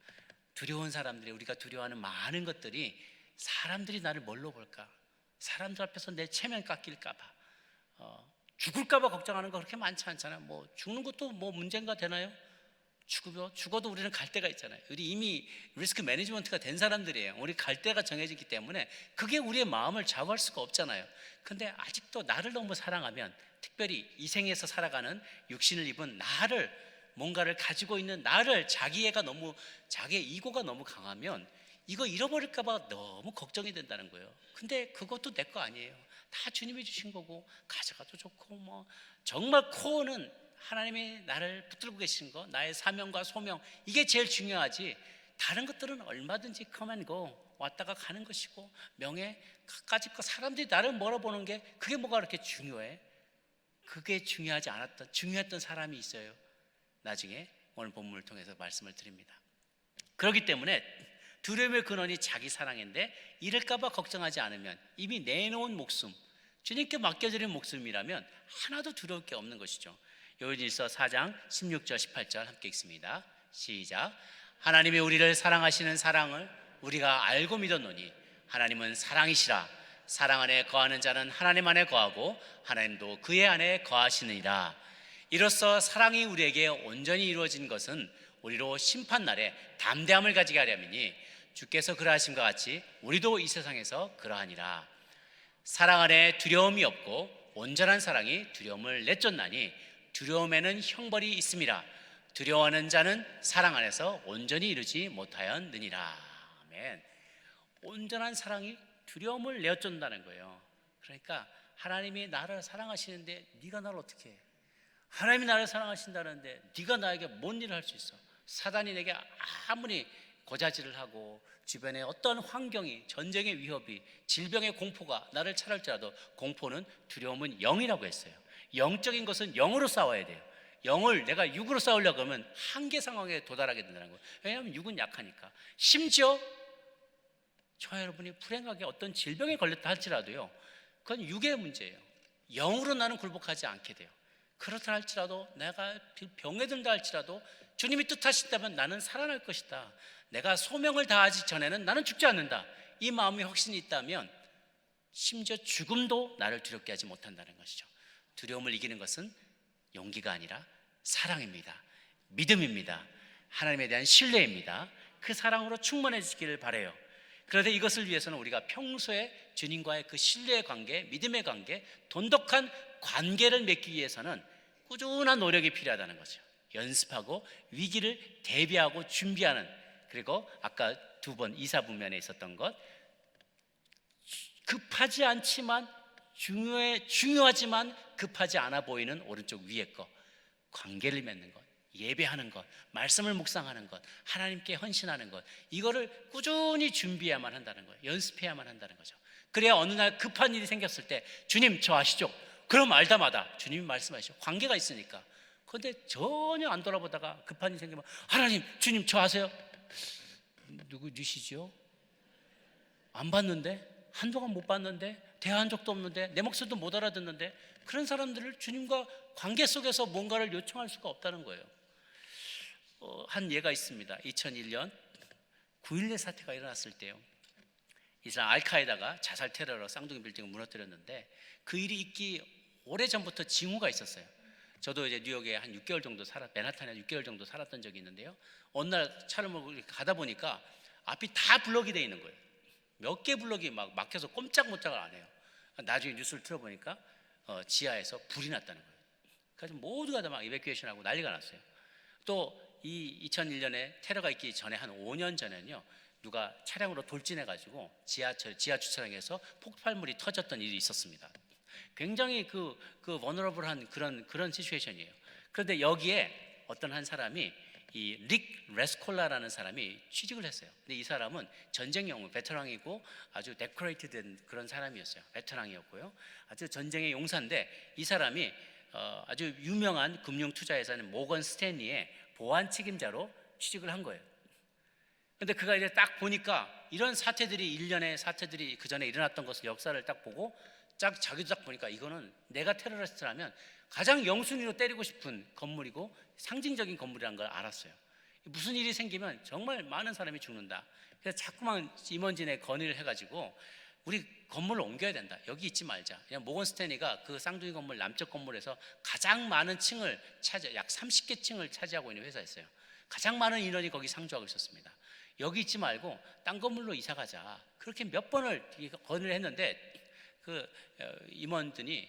두려운 사람들이, 우리가 두려워하는 많은 것들이 사람들이 나를 뭘로 볼까, 사람들 앞에서 내 체면 깎일까 봐, 죽을까 봐 걱정하는 거 그렇게 많지 않잖아요. 뭐 죽는 것도 뭐 문제인가 되나요? 죽어도 우리는 갈 데가 있잖아요. 우리 이미 리스크 매니지먼트가 된 사람들이에요. 우리 갈 데가 정해졌기 때문에 그게 우리의 마음을 좌우할 수가 없잖아요. 근데 아직도 나를 너무 사랑하면, 특별히 이 생에서 살아가는 육신을 입은 나를, 뭔가를 가지고 있는 나를, 자기의 이고가 너무 강하면 이거 잃어버릴까 봐 너무 걱정이 된다는 거예요. 근데 그것도 내 거 아니에요. 다 주님이 주신 거고 가져가도 좋고, 뭐 정말 코어는 하나님이 나를 붙들고 계신 거, 나의 사명과 소명, 이게 제일 중요하지. 다른 것들은 얼마든지 come and go, 왔다가 가는 것이고, 명예, 가까짓 거, 사람들이 나를 몰아보는 게 그게 뭐가 그렇게 중요해? 그게 중요했던 사람이 있어요. 나중에 오늘 본문을 통해서 말씀을 드립니다. 그렇기 때문에 두려움의 근원이 자기 사랑인데, 잃을까 봐 걱정하지 않으면, 이미 내놓은 목숨, 주님께 맡겨드린 목숨이라면 하나도 두려울 게 없는 것이죠. 요한일서 4장 16절 18절 함께 읽습니다. 시작. 하나님이 우리를 사랑하시는 사랑을 우리가 알고 믿었노니 하나님은 사랑이시라. 사랑 안에 거하는 자는 하나님 안에 거하고 하나님도 그의 안에 거하시느니라. 이로써 사랑이 우리에게 온전히 이루어진 것은 우리로 심판날에 담대함을 가지게 하려니니 주께서 그러하심과 같이 우리도 이 세상에서 그러하니라. 사랑 안에 두려움이 없고 온전한 사랑이 두려움을 내쫓나니 두려움에는 형벌이 있음이라. 두려워하는 자는 사랑 안에서 온전히 이루지 못하였느니라. 아멘. 온전한 사랑이 두려움을 내쫓는다는 거예요. 그러니까 하나님이 나를 사랑하시는데 네가 나를 어떻게 해? 하나님이 나를 사랑하신다는데 네가 나에게 뭔 일을 할 수 있어? 사단이 내게 아무리 고자질을 하고 주변에 어떤 환경이, 전쟁의 위협이, 질병의 공포가 나를 찾을지라도 공포는, 두려움은 영이라고 했어요. 영적인 것은 영으로 싸워야 돼요. 영을 내가 육으로 싸우려고 하면 한계 상황에 도달하게 된다는 거예요. 왜냐하면 육은 약하니까. 심지어 저와 여러분이 불행하게 어떤 질병에 걸렸다 할지라도요, 그건 육의 문제예요. 영으로 나는 굴복하지 않게 돼요. 그렇다 할지라도, 내가 병에 든다 할지라도 주님이 뜻하신다면 나는 살아날 것이다. 내가 소명을 다하기 전에는 나는 죽지 않는다. 이 마음의 확신이 있다면 심지어 죽음도 나를 두렵게 하지 못한다는 것이죠. 두려움을 이기는 것은 용기가 아니라 사랑입니다. 믿음입니다. 하나님에 대한 신뢰입니다. 그 사랑으로 충만해지기를 바라요. 그런데 이것을 위해서는 우리가 평소에 주님과의 그 신뢰의 관계, 믿음의 관계, 돈독한 관계를 맺기 위해서는 꾸준한 노력이 필요하다는 거죠. 연습하고 위기를 대비하고 준비하는, 그리고 아까 두 번 이사분면에 있었던 것, 급하지 않지만 중요하지만 급하지 않아 보이는 오른쪽 위에 것, 관계를 맺는 것, 예배하는 것, 말씀을 묵상하는 것, 하나님께 헌신하는 것, 이거를 꾸준히 준비해야만 한다는 거예요. 연습해야만 한다는 거죠. 그래야 어느 날 급한 일이 생겼을 때 주님 저 아시죠? 그럼 알다마다 주님이 말씀하시죠. 관계가 있으니까. 그런데 전혀 안 돌아보다가 급한 일이 생기면 하나님 주님 저 아세요? 누구시죠? 안 봤는데, 한동안 못 봤는데, 대화한 적도 없는데, 내 목소리도 못 알아듣는데, 그런 사람들을 주님과 관계 속에서 뭔가를 요청할 수가 없다는 거예요. 한 예가 있습니다. 2001년 9.11 사태가 일어났을 때요, 이스라엘 알카에다가 자살 테러로 쌍둥이 빌딩을 무너뜨렸는데, 그 일이 있기 오래전부터 징후가 있었어요. 저도 이제 뉴욕에 한 6개월 정도 맨하탄에 6개월 정도 살았던 적이 있는데요, 어느 날 차를 몰고 가다 보니까 앞이 다 블럭이 돼 있는 거예요. 몇 개 블럭이 막 막혀서 꼼짝못짝을 안 해요. 나중에 뉴스를 틀어보니까 지하에서 불이 났다는 거예요. 그래서 모두가 다 막 이베큐에이션하고 난리가 났어요. 또 이 2001년에 테러가 있기 전에 한 5년 전에는요, 누가 차량으로 돌진해가지고 지하 주차장에서 폭발물이 터졌던 일이 있었습니다. 굉장히 그 버너러블한 그런 시츄에이션이에요. 그런데 여기에 어떤 한 사람이, 이 릭 레스콜라라는 사람이 취직을 했어요. 근데 이 사람은 전쟁 영웅, 베테랑이고 아주 데코레이트된 그런 사람이었어요. 베테랑이었고요, 아주 전쟁의 용사인데, 이 사람이 아주 유명한 금융 투자회사인 모건 스탠리의 보안 책임자로 취직을 한 거예요. 근데 그가 이제 딱 보니까 이런 사태들이, 일련의 사태들이 그 전에 일어났던 것을, 역사를 딱 보고 자기도 딱 보니까 이거는 내가 테러리스트라면 가장 영순위로 때리고 싶은 건물이고 상징적인 건물이라는 걸 알았어요. 무슨 일이 생기면 정말 많은 사람이 죽는다. 그래서 자꾸만 임원진에 건의를 해가지고 우리 건물을 옮겨야 된다. 여기 있지 말자. 그냥 모건 스탠리가 그 쌍둥이 건물 남쪽 건물에서 가장 많은 층을 약 30개 층을 차지하고 있는 회사였어요. 가장 많은 인원이 거기 상주하고 있었습니다. 여기 있지 말고 딴 건물로 이사 가자. 그렇게 몇 번을 건의를 했는데, 그 임원들이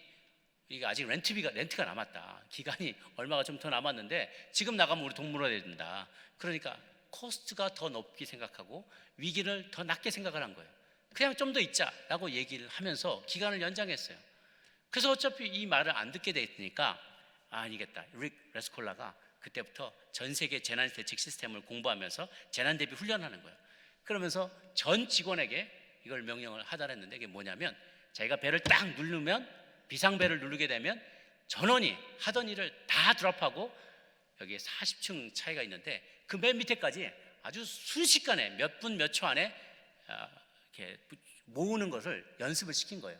이게 아직 렌트가 남았다. 기간이 얼마가 좀 더 남았는데 지금 나가면 우리 돈 물어야 된다. 그러니까 코스트가 더 높게 생각하고 위기를 더 낮게 생각을 한 거예요. 그냥 좀 더 있자라고 얘기를 하면서 기간을 연장했어요. 그래서 어차피 이 말을 안 듣게 돼 있으니까 아니겠다. 릭 레스콜라가 그때부터 전 세계 재난 대책 시스템을 공부하면서 재난 대비 훈련하는 거예요. 그러면서 전 직원에게 이걸 명령을 하달했는데, 이게 뭐냐면, 자기가 배를 딱 누르면, 비상벨을 누르게 되면 전원이 하던 일을 다 드랍하고, 여기에 40층 차이가 있는데 그 맨 밑에까지 아주 순식간에 몇 분 몇 초 안에 이렇게 모으는 것을 연습을 시킨 거예요.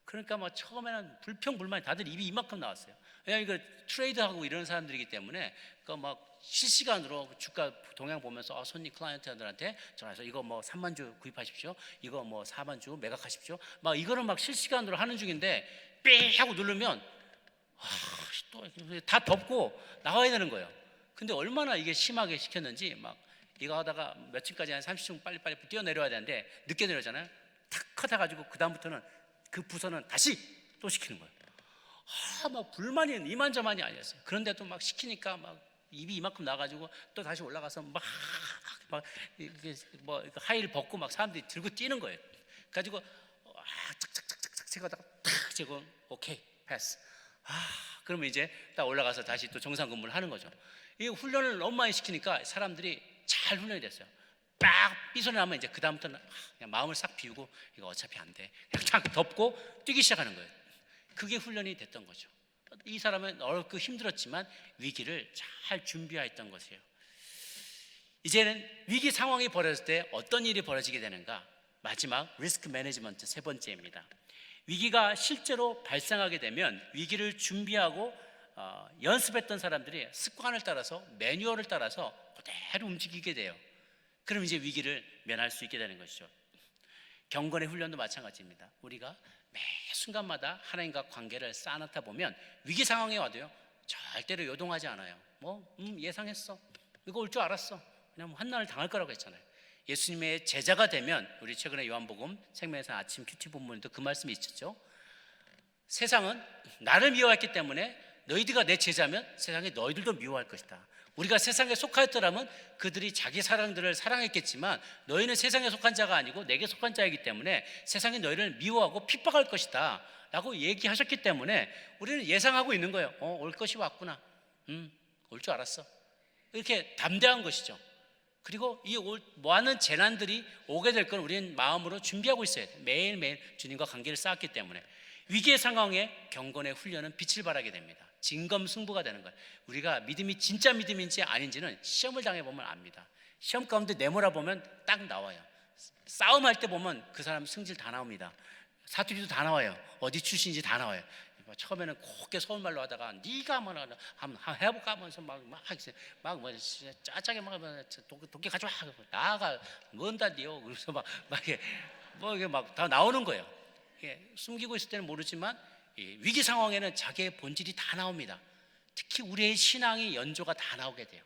그러니까 뭐 처음에는 불평불만이, 다들 입이 이만큼 나왔어요. 왜냐하면 이거 트레이드하고 이런 사람들이기 때문에 그 막 실시간으로 주가 동향 보면서 손님 클라이언트들한테 전화해서 이거 뭐 3만 주 구입하십시오, 이거 뭐 4만 주 매각하십시오, 막 이거를 막 실시간으로 하는 중인데 삐 하고 누르면 또 다 덮고 나와야 되는 거예요. 근데 얼마나 이게 심하게 시켰는지, 막 이거 하다가 몇 층까지 한 30층 빨리빨리 뛰어내려야 되는데 늦게 내려잖아요. 탁 하다가지고 그 다음부터는 그 부서는 다시 또 시키는 거예요. 막 불만이 이만저만이 아니었어요. 그런데도 막 시키니까 막 입이 이만큼 나가지고 또 다시 올라가서 막 이게 뭐 하의를 벗고 막 사람들이 들고 뛰는 거예요. 가지고 착착착착착 제거다가 탁 제거, 오케이 패스. 그러면 이제 딱 올라가서 다시 또 정상 근무를 하는 거죠. 이 훈련을 너무 많이 시키니까 사람들이 잘 훈련이 됐어요. 딱 삐소리나면 이제 그 다음부터는 그냥 마음을 싹 비우고 이거 어차피 안 돼, 그냥 탁 덮고 뛰기 시작하는 거예요. 그게 훈련이 됐던 거죠. 이 사람은 어렵고 힘들었지만 위기를 잘 준비했던 것이에요. 이제는 위기 상황이 벌어졌을 때 어떤 일이 벌어지게 되는가? 마지막 리스크 매니지먼트 세 번째입니다. 위기가 실제로 발생하게 되면 위기를 준비하고 연습했던 사람들이 습관을 따라서 매뉴얼을 따라서 그대로 움직이게 돼요. 그럼 이제 위기를 면할 수 있게 되는 것이죠. 경건의 훈련도 마찬가지입니다. 우리가 매 순간마다 하나님과 관계를 쌓아놓다 보면 위기 상황에 와도요 절대로 요동하지 않아요. 예상했어, 이거 올 줄 알았어, 그냥 환난을 당할 거라고 했잖아요. 예수님의 제자가 되면, 우리 최근에 요한복음 생명에서 아침 큐티 본문에도 그 말씀이 있었죠. 세상은 나를 미워했기 때문에 너희들과 내 제자면 세상이 너희들도 미워할 것이다. 우리가 세상에 속하였더라면 그들이 자기 사랑들을 사랑했겠지만 너희는 세상에 속한 자가 아니고 내게 속한 자이기 때문에 세상이 너희를 미워하고 핍박할 것이다 라고 얘기하셨기 때문에 우리는 예상하고 있는 거예요. 올 것이 왔구나, 올 줄 알았어, 이렇게 담대한 것이죠. 그리고 이 많은 재난들이 오게 될 건 우리는 마음으로 준비하고 있어야 돼요. 매일매일 주님과 관계를 쌓았기 때문에 위기의 상황에 경건의 훈련은 빛을 발하게 됩니다. 진검승부가 되는 거예요. 우리가 믿음이 진짜 믿음인지 아닌지는 시험을 당해보면 압니다. 시험 가운데 내몰아보면 딱 나와요. 싸움할 때 보면 그 사람 승질 다 나옵니다. 사투리도 다 나와요. 어디 출신인지 다 나와요. 처음에는 곱게 서울말로 하다가 네가 뭐 한번 해볼까 하면서 막 짜짜게 도끼 가져와, 나가 뭔다 니요, 그래서 이게 막 다 나오는 거예요. 숨기고 있을 때는 모르지만 위기 상황에는 자기의 본질이 다 나옵니다. 특히 우리의 신앙의 연조가 다 나오게 돼요.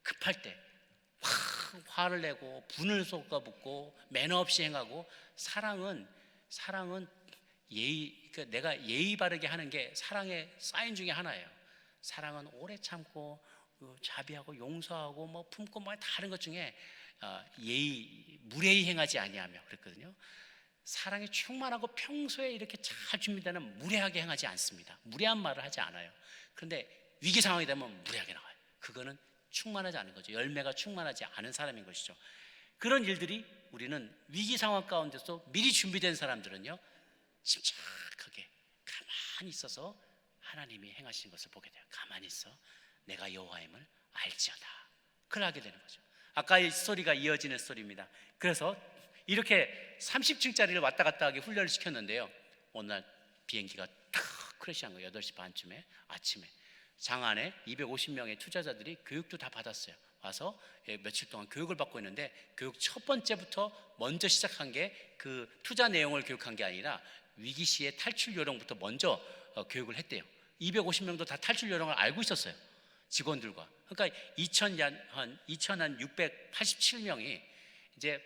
급할 때 화를 내고 분을 쏟아붓고 매너 없이 행하고, 사랑은 그러니까 내가 예의 바르게 하는 게 사랑의 사인 중에 하나예요. 사랑은 오래 참고 자비하고 용서하고 품고 다른 것 중에 무례히 행하지 아니하며 그랬거든요. 사랑이 충만하고 평소에 이렇게 잘 준비되는 무례하게 행하지 않습니다. 무례한 말을 하지 않아요. 그런데 위기 상황이 되면 무례하게 나와요. 그거는 충만하지 않은 거죠. 열매가 충만하지 않은 사람인 것이죠. 그런 일들이 우리는 위기 상황 가운데서 미리 준비된 사람들은요 침착하게 가만히 있어서 하나님이 행하시는 것을 보게 돼요. 가만히 있어, 내가 여호와임을 알지어다, 그걸 하게 되는 거죠. 아까 이 스토리가 이어지는 스토리입니다. 그래서 이렇게 30층짜리를 왔다 갔다 하게 훈련을 시켰는데요, 어느 날 비행기가 탁 크래시한 거예요. 8시 반쯤에 아침에. 장안에 250명의 투자자들이 교육도 다 받았어요. 와서 며칠 동안 교육을 받고 있는데, 교육 첫 번째부터 먼저 시작한 게 그 투자 내용을 교육한 게 아니라 위기 시의 탈출 요령부터 먼저 교육을 했대요. 250명도 다 탈출 요령을 알고 있었어요, 직원들과. 그러니까 2,687명이 이제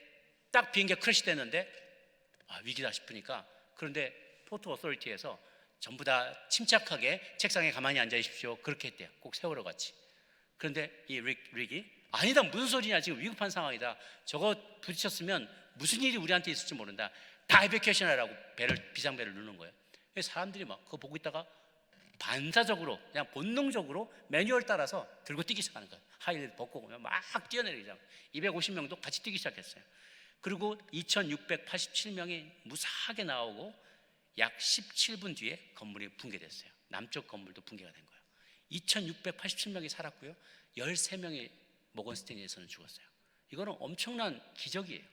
딱 비행기가 크래시 됐는데 위기다 싶으니까, 그런데 포트 어소리티에서 전부 다 침착하게 책상에 가만히 앉아 있십시오, 그렇게 했대요. 꼭 세월호 같이. 그런데 이 릭이 아니다, 무슨 소리냐, 지금 위급한 상황이다, 저거 부딪혔으면 무슨 일이 우리한테 있을지 모른다, 다 에베큐에이션 하라고 비상벨을 누르는 거예요. 사람들이 그거 보고 있다가 반사적으로 그냥 본능적으로 매뉴얼 따라서 들고 뛰기 시작하는 거예요. 하이힐 벗고 막 뛰어내리자 250명도 같이 뛰기 시작했어요. 그리고 2,687명이 무사하게 나오고 약 17분 뒤에 건물이 붕괴됐어요. 남쪽 건물도 붕괴가 된 거예요. 2,687명이 살았고요, 13명이 모건스탠리에서는 죽었어요. 이거는 엄청난 기적이에요.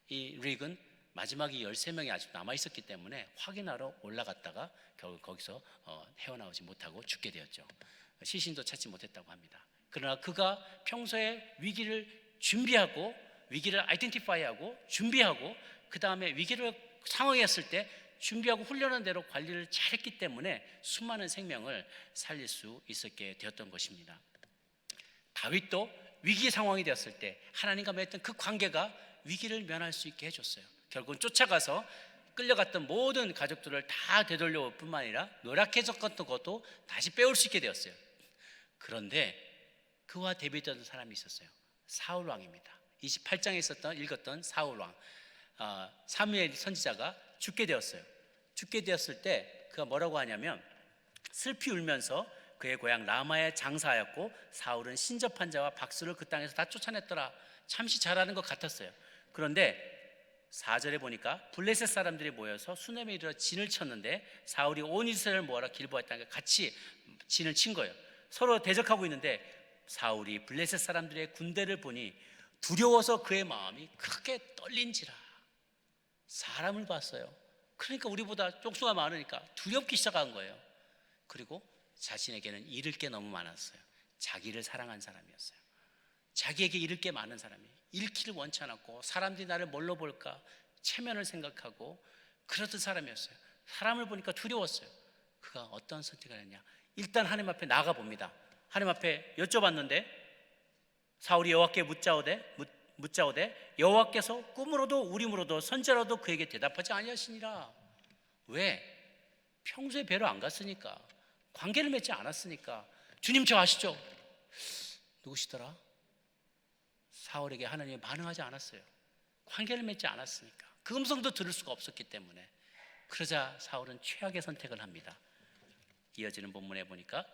이 릭은 마지막에 13명이 아직 남아있었기 때문에 확인하러 올라갔다가 결국 거기서 헤어나오지 못하고 죽게 되었죠. 시신도 찾지 못했다고 합니다. 그러나 그가 평소에 위기를 준비하고, 위기를 아이덴티파이하고 준비하고, 그 다음에 위기를 상황이 왔을 때 준비하고 훈련한 대로 관리를 잘했기 때문에 수많은 생명을 살릴 수 있었게 되었던 것입니다. 다윗도 위기 상황이 되었을 때 하나님과 맺었던 그 관계가 위기를 면할 수 있게 해줬어요. 결국은 쫓아가서 끌려갔던 모든 가족들을 다 되돌려 올 뿐만 아니라 노력해졌던 것도 다시 빼올 수 있게 되었어요. 그런데 그와 대비되던 사람이 있었어요. 사울 왕입니다. 28장에 읽었던 사울 왕, 사무엘 선지자가 죽게 되었어요. 죽게 되었을 때 그가 뭐라고 하냐면, 슬피 울면서 그의 고향 라마에 장사하였고 사울은 신접한 자와 박수를 그 땅에서 다 쫓아냈더라, 참시 잘하는 것 같았어요. 그런데 4절에 보니까 블레셋 사람들이 모여서 수넴에 이르러 진을 쳤는데 사울이 온 이스라엘을 모아라 길보았다니까 같이 진을 친 거예요. 서로 대적하고 있는데 사울이 블레셋 사람들의 군대를 보니 두려워서 그의 마음이 크게 떨린지라. 사람을 봤어요. 그러니까 우리보다 쪽수가 많으니까 두렵기 시작한 거예요. 그리고 자신에게는 잃을 게 너무 많았어요. 자기를 사랑한 사람이었어요. 자기에게 잃을 게 많은 사람이, 잃기를 원치 않았고 사람들이 나를 뭘로 볼까 체면을 생각하고 그러던 사람이었어요. 사람을 보니까 두려웠어요. 그가 어떤 선택을 했냐, 일단 하나님 앞에 나가 봅니다. 하나님 앞에 여쭤봤는데 사울이 여호와께 묻자오되 여호와께서 꿈으로도 우림으로도 선지자로도 그에게 대답하지 아니하시니라. 왜? 평소에 뵈러 안 갔으니까, 관계를 맺지 않았으니까. 주님 저 아시죠? 누구시더라? 사울에게 하나님이 반응하지 않았어요. 관계를 맺지 않았으니까. 그 음성도 들을 수가 없었기 때문에. 그러자 사울은 최악의 선택을 합니다. 이어지는 본문에 보니까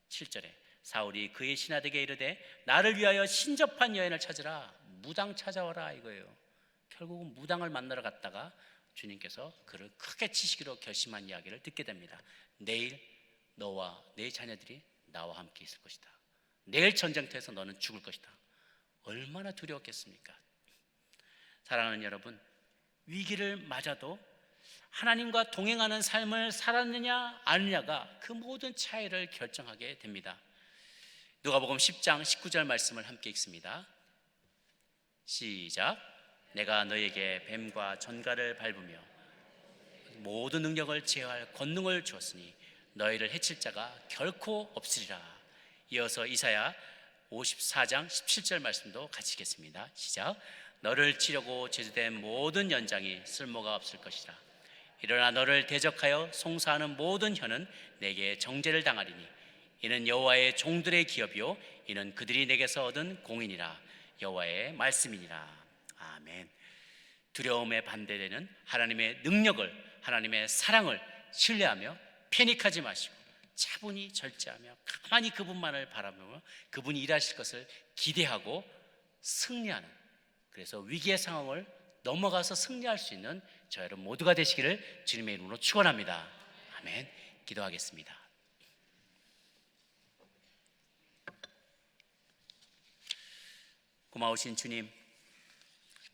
7절에 사울이 그의 신하에게 이르되 나를 위하여 신접한 여인을 찾으라, 무당 찾아와라 이거예요. 결국은 무당을 만나러 갔다가 주님께서 그를 크게 치시기로 결심한 이야기를 듣게 됩니다. 내일 너와 내 자녀들이 나와 함께 있을 것이다. 내일 전쟁터에서 너는 죽을 것이다. 얼마나 두려웠겠습니까? 사랑하는 여러분, 위기를 맞아도 하나님과 동행하는 삶을 살았느냐 아니냐가 그 모든 차이를 결정하게 됩니다. 누가복음 10장 19절 말씀을 함께 읽습니다. 시작. 내가 너에게 뱀과 전갈을 밟으며 모든 능력을 제어할 권능을 주었으니 너희를 해칠 자가 결코 없으리라. 이어서 이사야 54장 17절 말씀도 같이 읽겠습니다. 시작. 너를 치려고 제주된 모든 연장이 쓸모가 없을 것이라. 일어나 너를 대적하여 송사하는 모든 혀는 내게 정죄를 당하리니 이는 여호와의 종들의 기업이요 이는 그들이 내게서 얻은 공인이라. 여호와의 말씀이니라. 아멘. 두려움에 반대되는 하나님의 능력을, 하나님의 사랑을 신뢰하며 패닉하지 마시고 차분히 절제하며 가만히 그분만을 바라보며 그분이 일하실 것을 기대하고 승리하는, 그래서 위기의 상황을 넘어가서 승리할 수 있는 저 여러분 모두가 되시기를 주님의 이름으로 축원합니다. 아멘. 기도하겠습니다. 고마우신 주님,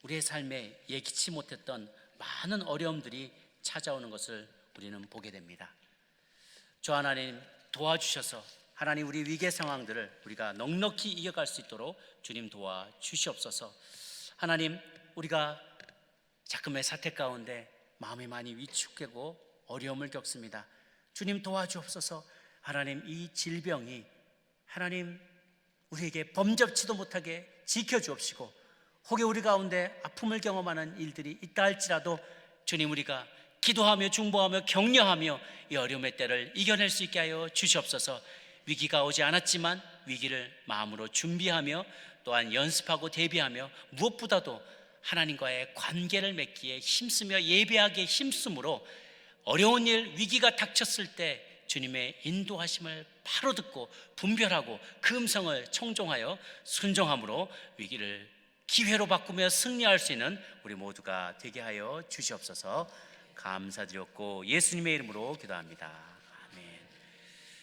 우리의 삶에 예기치 못했던 많은 어려움들이 찾아오는 것을 우리는 보게 됩니다. 주 하나님 도와주셔서 하나님 우리 위기의 상황들을 우리가 넉넉히 이겨갈 수 있도록 주님 도와주시옵소서. 하나님, 우리가 자금의 사태 가운데 마음이 많이 위축되고 어려움을 겪습니다. 주님 도와주옵소서. 하나님, 이 질병이 하나님 우리에게 범접치도 못하게 지켜주옵시고 혹여 우리 가운데 아픔을 경험하는 일들이 있다 할지라도 주님, 우리가 기도하며 중보하며 격려하며 이 어려움의 때를 이겨낼 수 있게 하여 주시옵소서. 위기가 오지 않았지만 위기를 마음으로 준비하며 또한 연습하고 대비하며 무엇보다도 하나님과의 관계를 맺기에 힘쓰며 예배하기에 힘쓰므로 어려운 일, 위기가 닥쳤을 때 주님의 인도하심을 바로 듣고 분별하고 그 음성을 청종하여 순종함으로 위기를 기회로 바꾸며 승리할 수 있는 우리 모두가 되게 하여 주시옵소서. 감사드렸고 예수님의 이름으로 기도합니다.